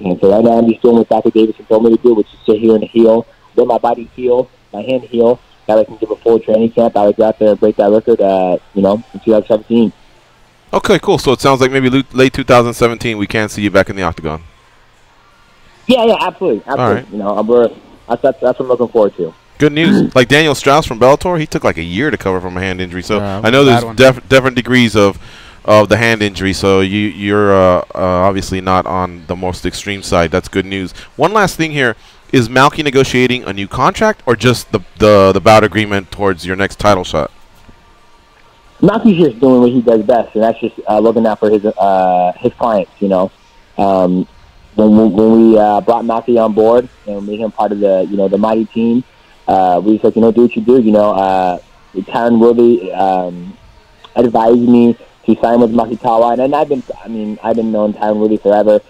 Speaker 10: hand. So right now I'm just doing what Dr. Davidson told me to do, which is sit here and heal. Let my body heal, my hand heal, that I can give a full training camp. I would go out there and break that record, in 2017.
Speaker 2: Okay, cool. So it sounds like maybe late 2017 we can see you back in the octagon.
Speaker 10: Yeah, absolutely.
Speaker 2: All right.
Speaker 10: You know, that's what I'm looking forward to.
Speaker 2: Good news. Like Daniel Strauss from Bellator, he took like a year to cover from a hand injury. So I know there's different degrees of the hand injury. So you're obviously not on the most extreme side. That's good news. One last thing here. Is Malky negotiating a new contract or just the bout agreement towards your next title shot?
Speaker 10: Malky's just doing what he does best, and that's just looking out for his clients, you know. When we brought Malky on board and made him part of the mighty team, we said, do what you do. Tyron Woodley advised me to sign with Makikawa, and I've been knowing Tyron Woodley forever.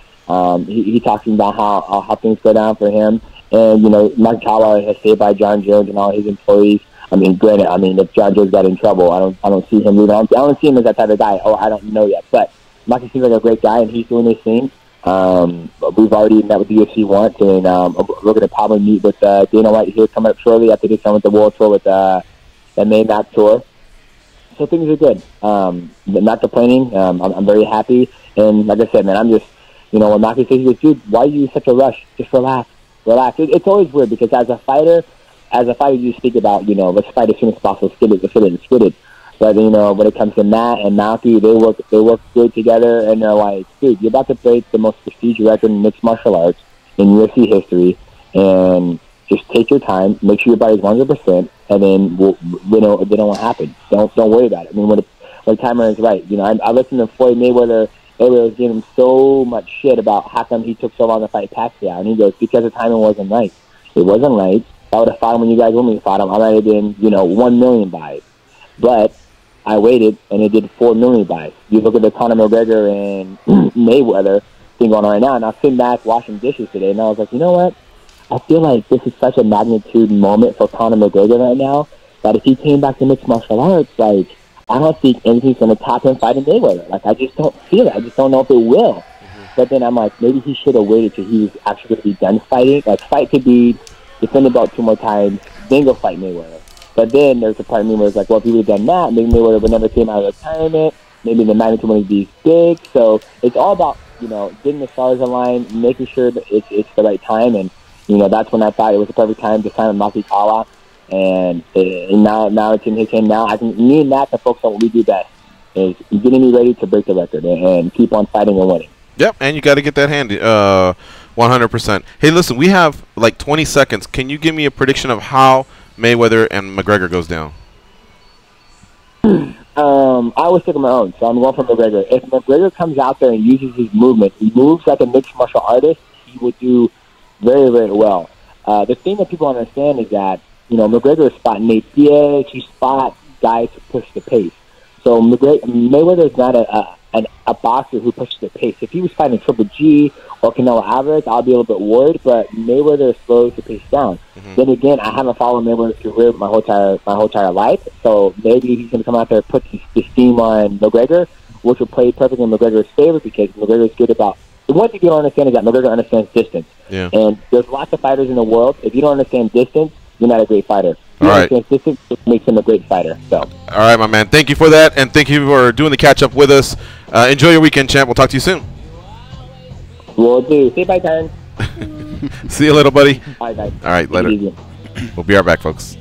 Speaker 10: He talks about how things go down for him, and Makikawa has stayed by John Jones and all his employees. Granted, if John Jones got in trouble, I don't see him leaving. I don't see him as that type of guy. I don't know yet, but Maki seems like a great guy, and he's doing his thing. We've already met with the UFC once, and we're going to probably meet with Dana White here coming up shortly after this time with the World Tour with the Mayweather Tour. So things are good. Not complaining. I'm very happy, and like I said, man, I'm just, when Maki says, he goes, dude, why are you in such a rush? Just relax. It's always weird because as a fighter, you speak about, let's fight as soon as possible, spit it. But, when it comes to Matt and Malky, they work good together, and they're like, dude, you're about to break the most prestigious record in mixed martial arts in UFC history, and just take your time, make sure your body's 100%, and then they know what happens. Don't worry about it. When timer is right. I listened to Floyd Mayweather. Mayweather was giving him so much shit about how come he took so long to fight Pacquiao, and he goes, because the timing wasn't right. It wasn't right. I would have fought him when you guys want me to fight him. I might have been, 1 million buys. But I waited, and it did 4 million buys. You look at the Conor McGregor and Mayweather thing going on right now, and I was sitting back washing dishes today, and I was like, you know what? I feel like this is such a magnitude moment for Conor McGregor right now that if he came back to mixed martial arts, I don't think anything's going to top him fighting Mayweather. I just don't feel it. I just don't know if it will. Mm-hmm. But then I'm like, maybe he should have waited till he was actually going to be done fighting. Fight could be defend the belt 2 more times, then go fight Mayweather. But then there's a part of me where it's like, well, if he would have done that, maybe Mayweather would never came out of retirement. Maybe the magnitude wouldn't be big. So it's all about, getting the stars aligned, making sure that it's the right time. And, that's when I thought it was the perfect time to sign with Makikawa. And now it's in his hand. Now me and Matt can focus on what we do best, is getting me ready to break the record and keep on fighting and winning.
Speaker 2: Yep, and you got to get that hand 100%. Hey, listen, we have 20 seconds. Can you give me a prediction of how Mayweather and McGregor goes down?
Speaker 10: I always stick on my own, so I'm going for McGregor. If McGregor comes out there and uses his movement, he moves like a mixed martial artist, he would do very, very well. The thing that people understand is that, McGregor is spot Nate Diaz, he spot guys who push the pace. So Mayweather is not a boxer who pushes the pace. If he was fighting Triple G or Canelo Alvarez, I'll be a little bit worried, but Mayweather slows the pace down. Mm-hmm. Then again, I haven't followed Mayweather's career my whole entire life, so maybe he's going to come out there and put the steam on McGregor, which will play perfectly in McGregor's favor because McGregor's good about... The one thing you don't understand is that McGregor understands distance.
Speaker 2: Yeah.
Speaker 10: And there's lots of fighters in the world. If you don't understand distance, you're not a great fighter.
Speaker 2: All right.
Speaker 10: Distance makes him a great fighter. So.
Speaker 2: All right, my man. Thank you for that, and thank you for doing the catch-up with us. Enjoy your weekend, champ. We'll talk to you soon.
Speaker 10: Will do. Say bye, Karen.
Speaker 2: See you later, buddy.
Speaker 10: All right, guys.
Speaker 2: All right, later. We'll be right back, folks.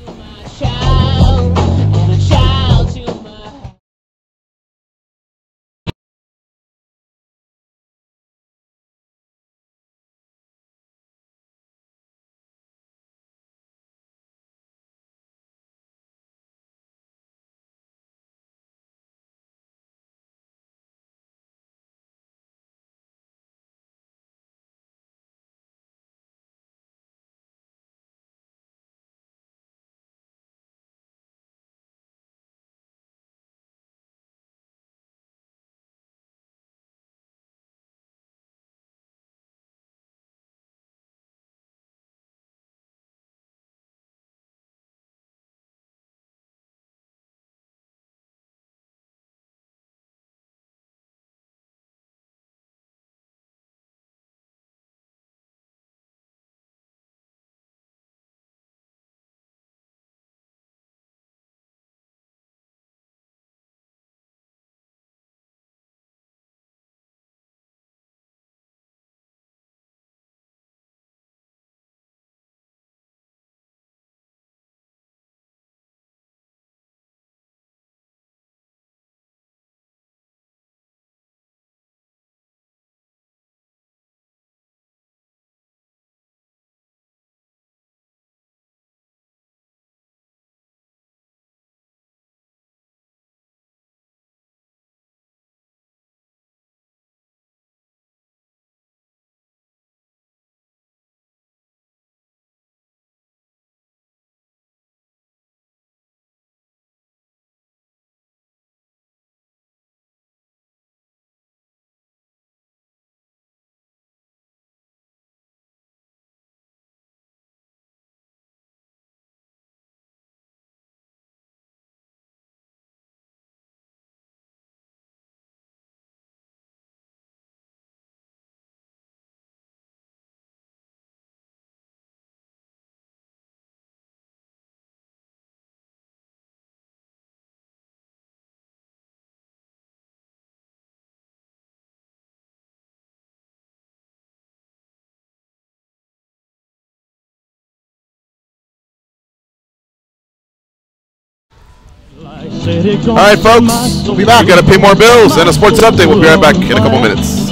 Speaker 2: All right, folks, we'll be back. Got to pay more bills and a sports update. We'll be right back in a couple minutes.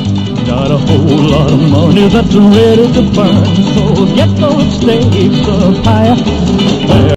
Speaker 11: Got a whole lot of money that's ready to burn, so get those stakes up higher.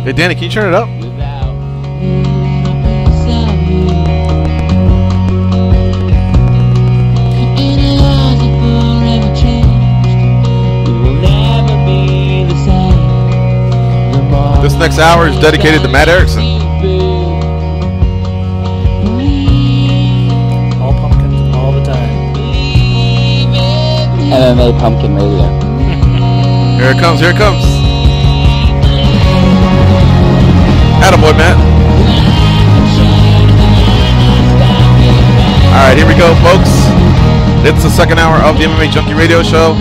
Speaker 2: Hey, Danny, can you turn it up? This next hour is dedicated to Matt Erickson.
Speaker 3: All pumpkins all the time.
Speaker 4: MMA Pumpkin Radio.
Speaker 2: Here it comes, here it comes. Attaboy, Matt. Alright, here we go, folks. It's the second hour of the MMA Junkie Radio Show.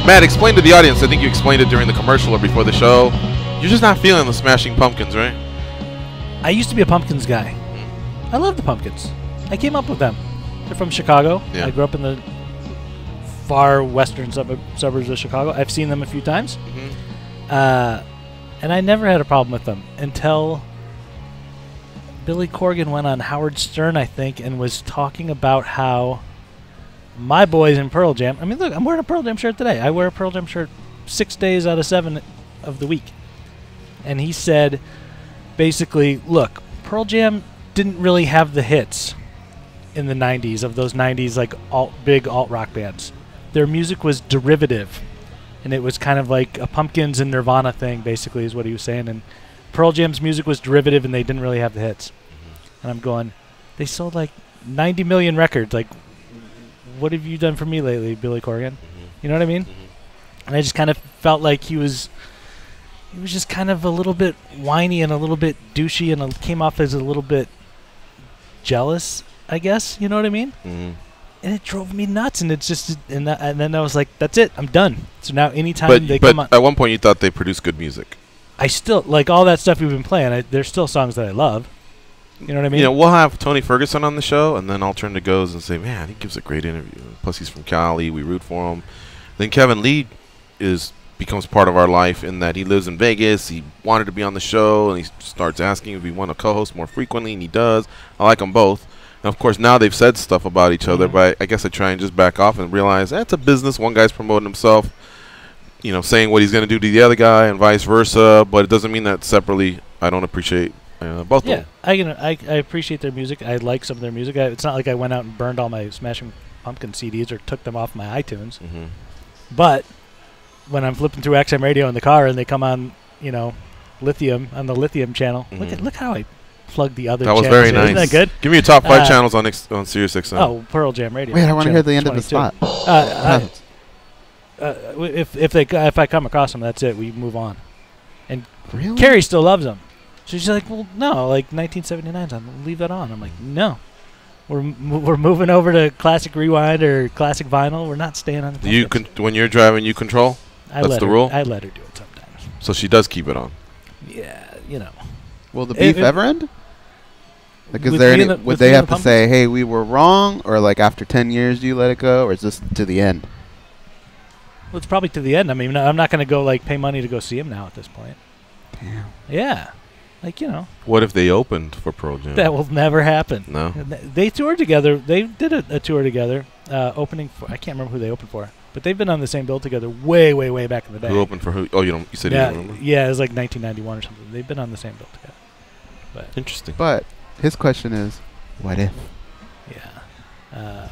Speaker 2: Matt, explain to the audience, I think you explained it during the commercial or before the show. You're just not feeling the Smashing Pumpkins, right?
Speaker 3: I used to be a Pumpkins guy. I love the Pumpkins. I came up with them. They're from Chicago.
Speaker 2: Yeah.
Speaker 3: I grew up in the far western suburbs of Chicago. I've seen them a few times. And I never had a problem with them until Billy Corgan went on Howard Stern, I think, and was talking about how my boys in Pearl Jam. I mean, look, I'm wearing a Pearl Jam shirt today. I wear a Pearl Jam shirt 6 days out of 7 of the week. And he said, basically, look, Pearl Jam didn't really have the hits in the 90s, of those 90s, like, big alt-rock bands. Their music was derivative, and it was kind of like a Pumpkins and Nirvana thing, basically, is what he was saying. And Pearl Jam's music was derivative, and they didn't really have the hits. And I'm going, they sold, like, 90 million records. Like, what have you done for me lately, Billy Corgan? You know what I mean? And I just kind of felt like he was just kind of a little bit whiny and a little bit douchey, and came off as a little bit jealous, I guess. You know what I mean? And it drove me nuts. And it's just, and then I was like, that's it, I'm done. So now anytime they come on.
Speaker 2: But at one point you thought they produced good music.
Speaker 3: I still like all that stuff we've been playing. There's still songs that I love. You know what I mean?
Speaker 2: You know, we'll have Tony Ferguson on the show, and then I'll turn to Goes and say, man, he gives a great interview. Plus he's from Cali. We root for him. Then Kevin Lee becomes part of our life in that he lives in Vegas. He wanted to be on the show, and he starts asking if we want to co-host more frequently, and he does. I like them both. And of course, now they've said stuff about each other, but I guess I try and just back off and realize that's a business. One guy's promoting himself, you know, saying what he's going to do to the other guy, and vice versa. But it doesn't mean that separately I don't appreciate both of them.
Speaker 3: I appreciate their music. I like some of their music. It's not like I went out and burned all my Smashing Pumpkin CDs or took them off my iTunes. But when I'm flipping through XM Radio in the car and they come on, you know, Lithium on the Lithium channel. Look how I plugged the other channels.
Speaker 2: That was very nice.
Speaker 3: Isn't that good?
Speaker 2: Give me your top 5 channels on Sirius XM.
Speaker 3: Oh, Pearl Jam Radio.
Speaker 1: Wait, I want to hear the end of the spot.
Speaker 3: If I come across them, that's it. We move on. And
Speaker 1: really?
Speaker 3: Carrie still loves them. She's like, well, no, like 1979's on. Leave that on. I'm like, no. We're moving over to Classic Rewind or Classic Vinyl. We're not staying on the
Speaker 2: when you're driving, you control? That's the rule?
Speaker 3: I let her do it sometimes.
Speaker 2: So she does keep it on?
Speaker 3: Yeah, you know.
Speaker 1: Will the beef ever end? Like, is there any, would they have to say, hey, we were wrong? Or, like, after 10 years, do you let it go? Or is this to the end?
Speaker 3: Well, it's probably to the end. I mean, I'm not going to go, like, pay money to go see him now at this point.
Speaker 1: Damn.
Speaker 3: Yeah. Like, you know.
Speaker 2: What if they opened for Pearl Jam?
Speaker 3: That will never happen.
Speaker 2: No?
Speaker 3: They toured together. They did a tour together, opening for, I can't remember who they opened for. But they've been on the same bill together way, way, way back in the day.
Speaker 2: Who opened for who? Oh, you said you don't remember?
Speaker 3: Yeah, it was like 1991 or something. They've been on the same bill together. But
Speaker 2: interesting.
Speaker 1: But his question is, what if?
Speaker 3: Yeah.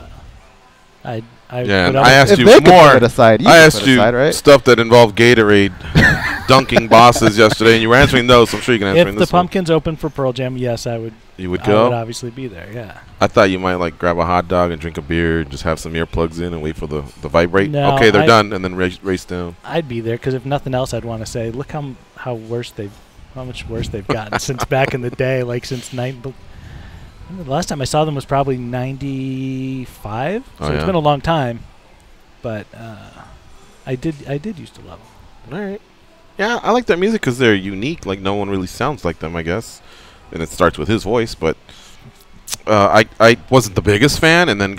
Speaker 2: I asked you more. I asked you stuff that involved Gatorade dunking bosses yesterday, and you were answering those. So I'm sure you can answer this one.
Speaker 3: If the Pumpkins open for Pearl Jam, yes, I would.
Speaker 2: You would go?
Speaker 3: I would obviously be there, yeah.
Speaker 2: I thought you might, like, grab a hot dog and drink a beer and just have some earplugs in and wait for the vibrate.
Speaker 3: No,
Speaker 2: okay, they're done, and then race down.
Speaker 3: I'd be there because if nothing else, I'd want to say, look how much worse they've gotten since back in the day, like since the last time I saw them was probably 95, so it's been a long time. But I did used to love them.
Speaker 2: All right. Yeah, I like their music because they're unique. Like, no one really sounds like them, I guess. And it starts with his voice, but I wasn't the biggest fan, and then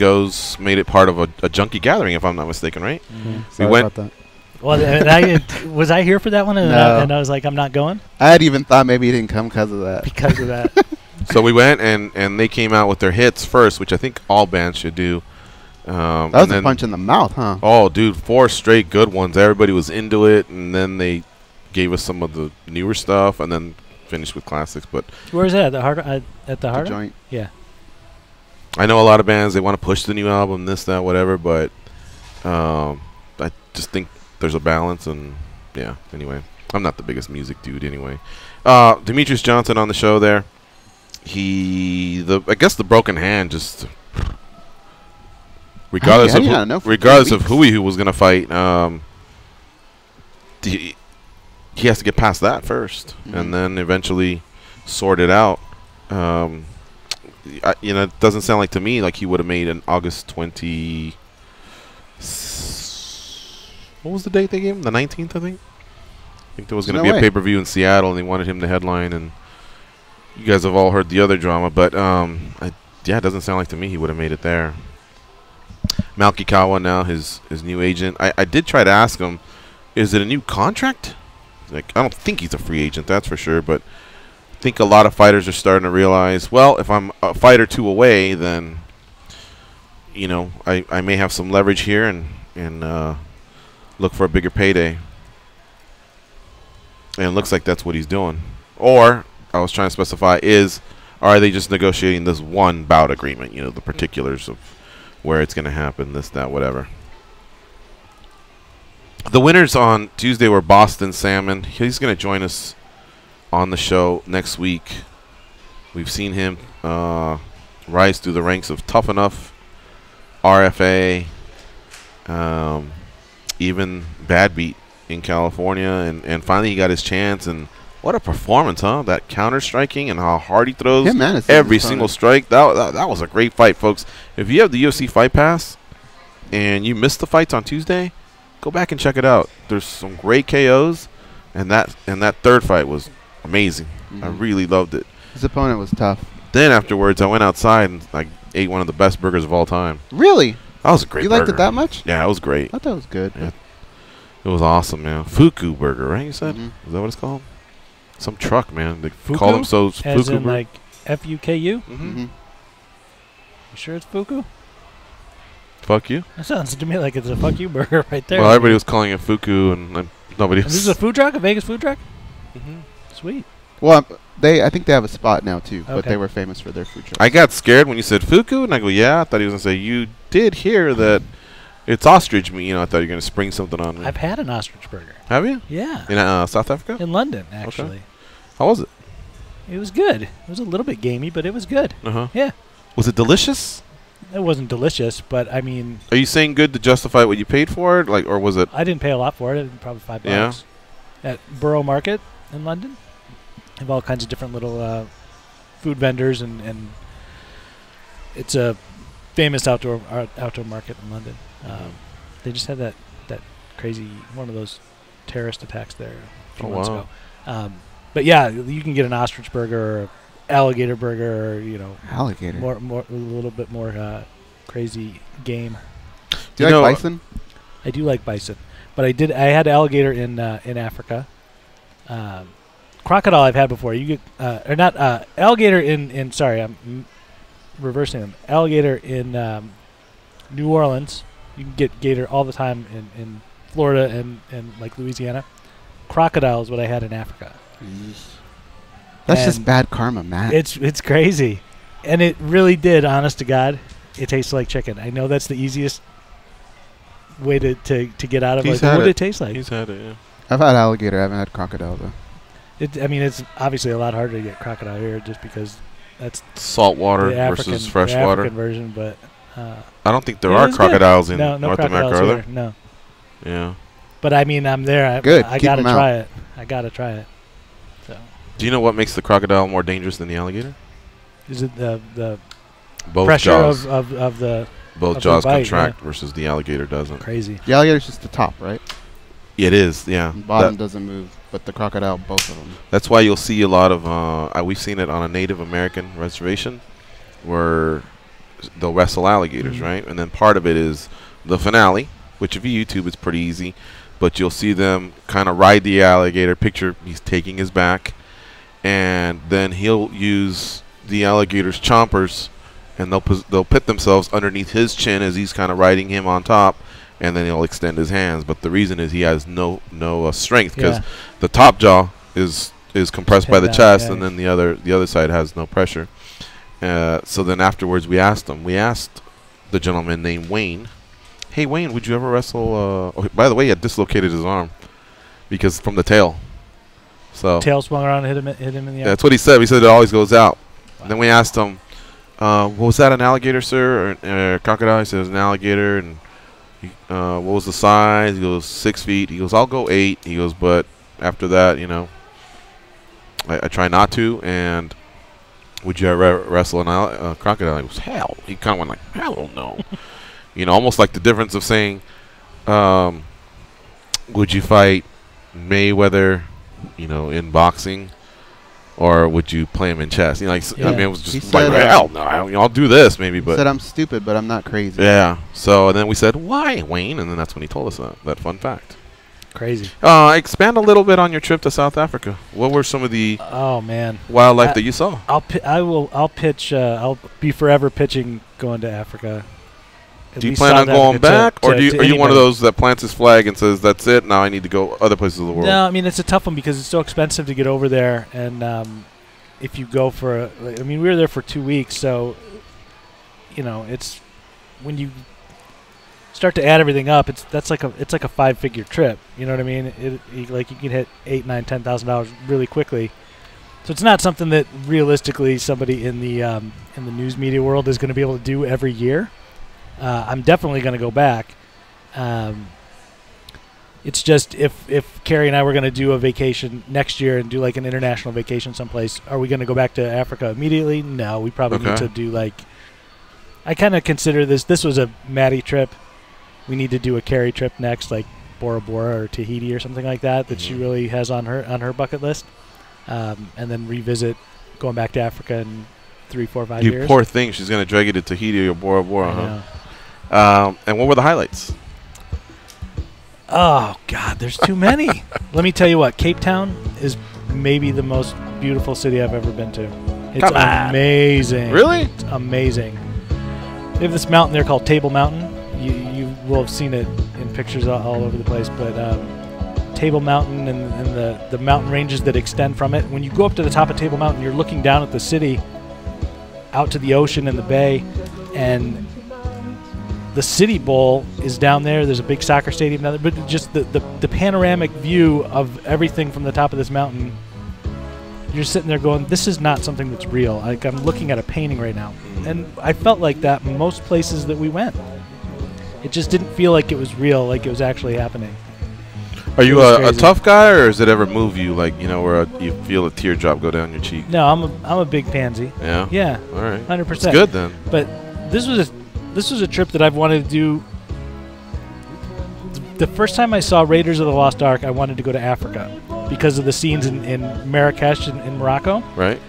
Speaker 2: made it part of a junkie gathering, if I'm not mistaken, right?
Speaker 1: We went. About that.
Speaker 3: Well, and was I here for that one? And,
Speaker 1: no.
Speaker 3: And I was like, I'm not going?
Speaker 1: I had even thought maybe he didn't come because of that.
Speaker 3: Because of that.
Speaker 2: So we went, and they came out with their hits first, which I think all bands should do.
Speaker 1: That was a punch in the mouth, huh?
Speaker 2: Oh, dude, 4 straight good ones. Everybody was into it, and then they gave us some of the newer stuff, and then finished with classics. But
Speaker 3: where is that? At the Heart?
Speaker 1: Joint.
Speaker 3: Yeah.
Speaker 2: I know a lot of bands, they want to push the new album, this, that, whatever, but I just think there's a balance, and yeah, anyway. I'm not the biggest music dude anyway. Demetrius Johnson on the show there. I guess the broken hand just, regardless of who he was going to fight, he has to get past that first, and then eventually sort it out. It doesn't sound like to me like he would have made an August 20. What was the date they gave him? The 19th, I think. I think there was going to be a pay-per-view in Seattle, and they wanted him to headline. And you guys have all heard the other drama, but it doesn't sound like to me he would have made it there. Malkikawa now, his new agent. I did try to ask him, is it a new contract? Like, I don't think he's a free agent, that's for sure, but I think a lot of fighters are starting to realize, well, if I'm a fight or two away, then I may have some leverage here and look for a bigger payday. And it looks like that's what he's doing. Or, I was trying to specify, are they just negotiating this one bout agreement, the particulars of where it's going to happen, this, that, whatever. The winners on Tuesday were Boston Salmon. He's going to join us on the show next week. We've seen him rise through the ranks of Tough Enough, RFA, even Bad Beat in California, and finally he got his chance. And what a performance, huh? That counter striking and how hard he throws every single strike. That was a great fight, folks. If you have the UFC Fight Pass and you missed the fights on Tuesday, go back and check it out. There's some great KOs, and that third fight was amazing. I really loved it.
Speaker 1: His opponent was tough.
Speaker 2: Then afterwards, I went outside and I ate one of the best burgers of all time.
Speaker 1: Really?
Speaker 2: That was a great burger.
Speaker 1: You liked it that much?
Speaker 2: Yeah, it was great.
Speaker 1: I thought that was good.
Speaker 2: Yeah. It was awesome, man. Fuku burger, right? You said? Is that what it's called? Some truck, man. They call them so Fuku.
Speaker 3: As in like F-U-K-U? You sure it's Fuku?
Speaker 2: Fuck you?
Speaker 3: That sounds to me like it's a fuck you burger right there.
Speaker 2: Well, everybody was calling it Fuku, and nobody was.
Speaker 3: This is a food truck? A Vegas food truck? Sweet.
Speaker 1: Well, I think they have a spot now, too, but they were famous for their food truck.
Speaker 2: I got scared when you said Fuku, and I go, yeah. I thought he was going to say, you did hear that it's ostrich meat. I thought you were going to spring something on me.
Speaker 3: I've had an ostrich burger.
Speaker 2: Have you?
Speaker 3: Yeah.
Speaker 2: In South Africa?
Speaker 3: In London, actually.
Speaker 2: Okay. How was it?
Speaker 3: It was good. It was a little bit gamey, but it was good. Yeah.
Speaker 2: Was it delicious?
Speaker 3: It wasn't delicious, but I mean.
Speaker 2: Are you saying good to justify what you paid for it, or was it?
Speaker 3: I didn't pay a lot for it. Probably $5.
Speaker 2: Yeah.
Speaker 3: At Borough Market in London, they have all kinds of different little food vendors, and it's a famous outdoor market in London. They just had that crazy one of those terrorist attacks there a few months ago. But yeah, you can get an ostrich burger, or alligator burger, or
Speaker 1: alligator,
Speaker 3: more a little bit more crazy game.
Speaker 1: Do you like bison?
Speaker 3: I do like bison, but I had alligator in Africa. Crocodile I've had before. You get or not alligator in sorry, I'm reversing them. Alligator in New Orleans. You can get gator all the time in Florida and like Louisiana. Crocodile is what I had in Africa.
Speaker 1: That's just bad karma, Matt.
Speaker 3: It's crazy, and it really did. Honest to God, it tastes like chicken. I know that's the easiest way to get out of it. What did it taste like?
Speaker 2: He's had it. Yeah.
Speaker 1: I've had alligator. I haven't had crocodile though.
Speaker 3: I mean, it's obviously a lot harder to get crocodile here, just because that's
Speaker 2: salt water versus fresh water.
Speaker 3: African version, but
Speaker 2: I don't think there are crocodiles in
Speaker 3: no
Speaker 2: North America, are there?
Speaker 3: No.
Speaker 2: Yeah.
Speaker 3: But I mean, I'm there. I gotta try it. I gotta try it. So.
Speaker 2: Do you know what makes the crocodile more dangerous than the alligator?
Speaker 3: Is it the
Speaker 2: both
Speaker 3: pressure
Speaker 2: jaws
Speaker 3: of the
Speaker 2: both
Speaker 3: of
Speaker 2: jaws
Speaker 3: the bite,
Speaker 2: contract versus the alligator doesn't.
Speaker 3: Crazy.
Speaker 1: The alligator's just the top, right?
Speaker 2: It is, yeah.
Speaker 1: The bottom doesn't move, but the crocodile, both of them.
Speaker 2: That's why you'll see a lot of we've seen it on a Native American reservation where they'll wrestle alligators, right? And then part of it is the finale, which if you YouTube, it's pretty easy. But you'll see them kind of ride the alligator. Picture he's taking his back, and then he'll use the alligator's chompers, and they'll pit themselves underneath his chin as he's kind of riding him on top, and then he'll extend his hands. But the reason is he has no strength, because the top jaw is is compressed by the
Speaker 3: down,
Speaker 2: chest,
Speaker 3: yeah.
Speaker 2: and then the other side has no pressure. So then afterwards, we asked the gentleman named Wayne, "Hey Wayne, would you ever wrestle?" Oh, by the way, he had dislocated his arm because from the tail. So
Speaker 3: tail swung around and hit him in the eye.
Speaker 2: That's what he said. He said it always goes out. Wow. And then we asked him, "Was that an alligator, sir, or a crocodile?" He said it was an alligator. And what was the size? He goes 6 feet. He goes, "I'll go 8." He goes, "But after that, I try not to." And would you ever wrestle a crocodile? He goes, "Hell." He kind of went like, "Hell no." Almost like the difference of saying, would you fight Mayweather, in boxing, or would you play him in chess? I mean, it was just like, hell no. I'll do this maybe, but
Speaker 1: he said I'm stupid, but I'm not crazy.
Speaker 2: Yeah. So and then we said, "Why, Wayne?" And then that's when he told us that fun fact.
Speaker 3: Crazy.
Speaker 2: Expand a little bit on your trip to South Africa. What were some of the wildlife that you saw?
Speaker 3: I'll pitch. I'll be forever pitching going to Africa.
Speaker 2: Do you plan on going back, or are you one of those that plants his flag and says, "That's it, now I need to go other places of the world"?
Speaker 3: No, I mean, it's a tough one because it's so expensive to get over there, and if you go for we were there for 2 weeks, so it's when you start to add everything up, it's like a 5-figure trip. You know what I mean? You can hit $8,000, $9,000, $10,000 really quickly. So it's not something that realistically somebody in the news media world is going to be able to do every year. I'm definitely going to go back. It's just if Carrie and I were going to do a vacation next year and do like an international vacation someplace, are we going to go back to Africa immediately? No, we probably need to do I kind of consider this was a Maddie trip. We need to do a Carrie trip next, like Bora Bora or Tahiti or something like that she really has on her bucket list, and then revisit going back to Africa in 3, 4, 5 years.
Speaker 2: You poor thing. She's going to drag you to Tahiti or Bora Bora, huh? And what were the highlights?
Speaker 3: Oh, God, there's too many. Let me tell you what. Cape Town is maybe the most beautiful city I've ever been to. It's amazing.
Speaker 2: Really?
Speaker 3: It's amazing. They have this mountain there called Table Mountain. You will have seen it in pictures all over the place. But Table Mountain and the mountain ranges that extend from it. When you go up to the top of Table Mountain, you're looking down at the city, out to the ocean and the bay, and the City Bowl is down there. There's a big soccer stadium down there, but just the panoramic view of everything from the top of this mountain, you're sitting there going, this is not something that's real. Like, I'm looking at a painting right now. And I felt like that in most places that we went. It just didn't feel like it was real, like it was actually happening.
Speaker 2: Are you a tough guy, or does it ever move you, like, where you feel a teardrop go down your cheek?
Speaker 3: No, I'm a big pansy.
Speaker 2: Yeah?
Speaker 3: Yeah.
Speaker 2: All right.
Speaker 3: 100%.
Speaker 2: It's good then.
Speaker 3: But this was a trip that I've wanted to do. The first time I saw Raiders of the Lost Ark, I wanted to go to Africa because of the scenes in Marrakesh in Morocco.
Speaker 2: Right.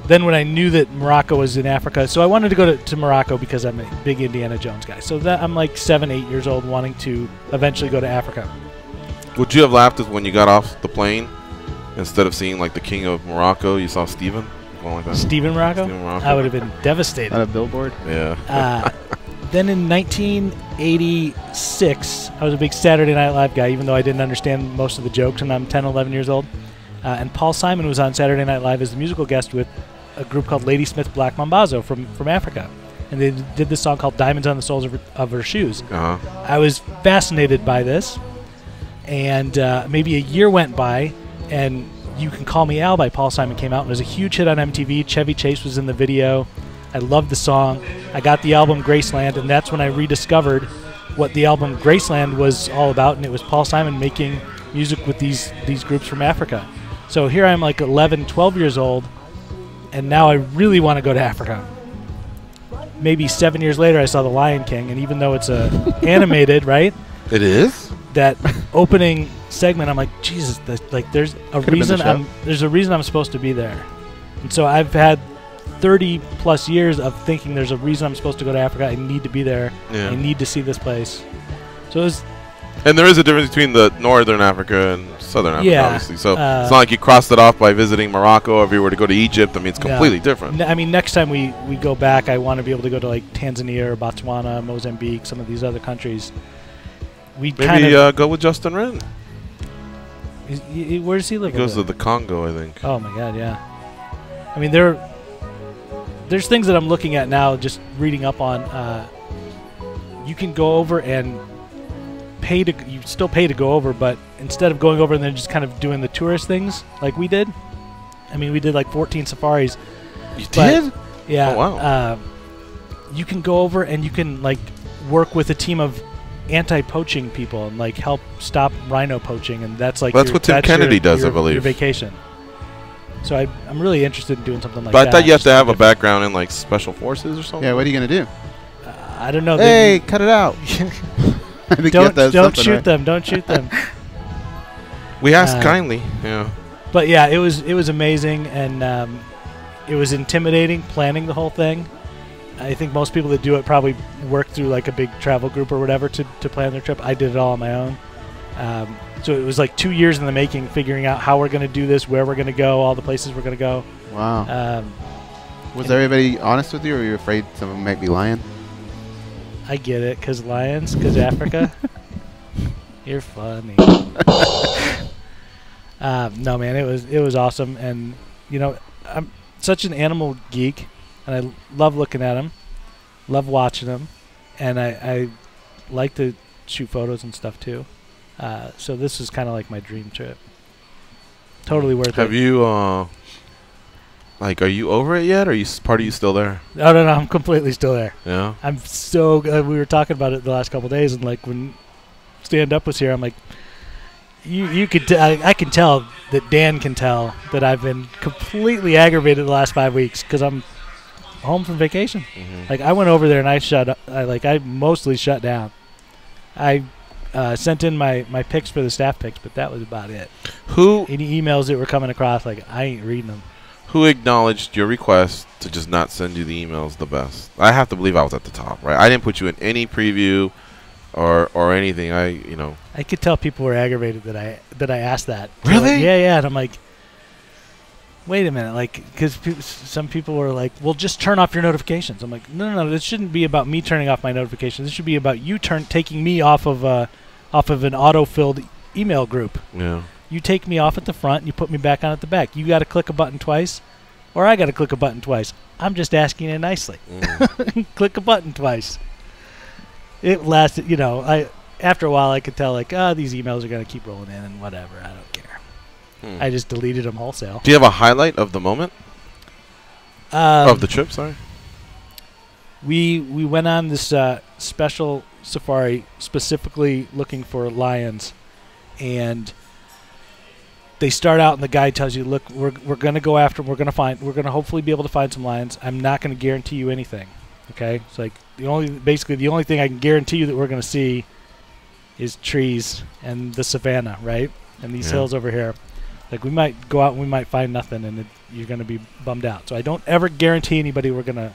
Speaker 3: Then when I knew that Morocco was in Africa, so I wanted to go to Morocco because I'm a big Indiana Jones guy. So that I'm like 7, 8 years old wanting to eventually go to Africa.
Speaker 2: Would you have laughed when you got off the plane, instead of seeing like the King of Morocco, you saw Stephen? Like that?
Speaker 3: Stephen Morocco? I would have been devastated.
Speaker 1: On a billboard?
Speaker 2: Yeah.
Speaker 3: Then in 1986, I was a big Saturday Night Live guy, even though I didn't understand most of the jokes when I'm 10, 11 years old. And Paul Simon was on Saturday Night Live as a musical guest with a group called Ladysmith Black Mambazo from Africa. And they did this song called Diamonds on the Soles of Her Shoes. I was fascinated by this. And maybe a year went by, and You Can Call Me Al by Paul Simon came out, and it was a huge hit on MTV. Chevy Chase was in the video. I loved the song. I got the album Graceland, and that's when I rediscovered what the album Graceland was all about, and it was Paul Simon making music with these groups from Africa. So here I'm like 11, 12 years old, and now I really want to go to Africa. Maybe 7 years later, I saw The Lion King, and even though it's animated, right?
Speaker 2: It is?
Speaker 3: That opening segment, I'm like, Jesus, there's a reason I'm supposed to be there. And so I've had 30 plus years of thinking there's a reason I'm supposed to go to Africa. I need to be there.
Speaker 2: Yeah.
Speaker 3: I need to see this place. So it was.
Speaker 2: And there is a difference between the Northern Africa and Southern Africa, obviously. So it's not like you crossed it off by visiting Morocco. Or if you were to go to Egypt, I mean, it's completely different.
Speaker 3: I mean, next time we go back, I want to be able to go to like Tanzania or Botswana, Mozambique, some of these other countries.
Speaker 2: Maybe go with Justin Wren.
Speaker 3: Where does he live?
Speaker 2: He goes to the Congo, I think.
Speaker 3: Oh my God, yeah. I mean, there's things that I'm looking at now, just reading up on. You can go over and you still pay to go over, but instead of going over and then just kind of doing the tourist things like we did. I mean, we did like 14 safaris.
Speaker 2: You did?
Speaker 3: Yeah.
Speaker 2: Oh, wow.
Speaker 3: You can go over and you can like work with a team of anti-poaching people and like help stop rhino poaching, and that's like
Speaker 2: what Tim Kennedy does, I believe.
Speaker 3: Your vacation. So I'm really interested in doing something like
Speaker 2: that.
Speaker 3: But
Speaker 2: I thought you have to have a background in like special forces or something.
Speaker 1: Yeah, what are you gonna do?
Speaker 3: I don't know.
Speaker 1: Hey, cut it out.
Speaker 3: Don't shoot them. Don't shoot them.
Speaker 2: We asked kindly. Yeah.
Speaker 3: But yeah, it was amazing, and it was intimidating planning the whole thing. I think most people that do it probably work through like a big travel group or whatever to plan their trip. I did it all on my own. So it was like 2 years in the making, figuring out how we're going to do this, where we're going to go, all the places we're going to go.
Speaker 1: Wow. Was everybody honest with you, or were you afraid someone might be lying?
Speaker 3: I get it, because lions, because Africa. You're funny. No, man, it was awesome, and you know, I'm such an animal geek, and I love looking at them, love watching them, and I like to shoot photos and stuff too. So this is kind of like my dream trip. Totally worth it.
Speaker 2: Have you like, are you over it yet, or are you part of you still there?
Speaker 3: No, I'm completely still there.
Speaker 2: Yeah.
Speaker 3: I'm so we were talking about it the last couple of days, and like when Stand Up was here, I'm like, you could I can tell that Dan can tell that I've been completely aggravated the last 5 weeks because I'm home from vacation. Like I went over there and I mostly shut down. I sent in my picks for the staff picks, but that was about it. Any emails that were coming across, like I ain't reading them.
Speaker 2: Who acknowledged your request to just not send you the emails the best? I have to believe I was at the top, right? I didn't put you in any preview or anything.
Speaker 3: I could tell people were aggravated that I asked that.
Speaker 2: Really?
Speaker 3: Like, yeah. And I'm like, wait a minute, like, because some people were like, well, just turn off your notifications. I'm like, no, this shouldn't be about me turning off my notifications. This should be about you taking me off of an auto-filled email group.
Speaker 2: Yeah.
Speaker 3: You take me off at the front, and you put me back on at the back. You got to click a button twice, or I got to click a button twice. I'm just asking it nicely. Click a button twice. It lasted, after a while I could tell, like, these emails are going to keep rolling in and whatever. I don't care. I just deleted them wholesale.
Speaker 2: Do you have a highlight of the moment? Of the trip, sorry?
Speaker 3: We went on this special safari specifically looking for lions, and they start out and the guide tells you, look, we're going to go after them. We're going to hopefully be able to find some lions. I'm not going to guarantee you anything. Okay? It's like the only thing I can guarantee you that we're going to see is trees and the savannah, right? And these hills over here. Like, we might go out and we might find nothing, and you're going to be bummed out. So I don't ever guarantee anybody we're going to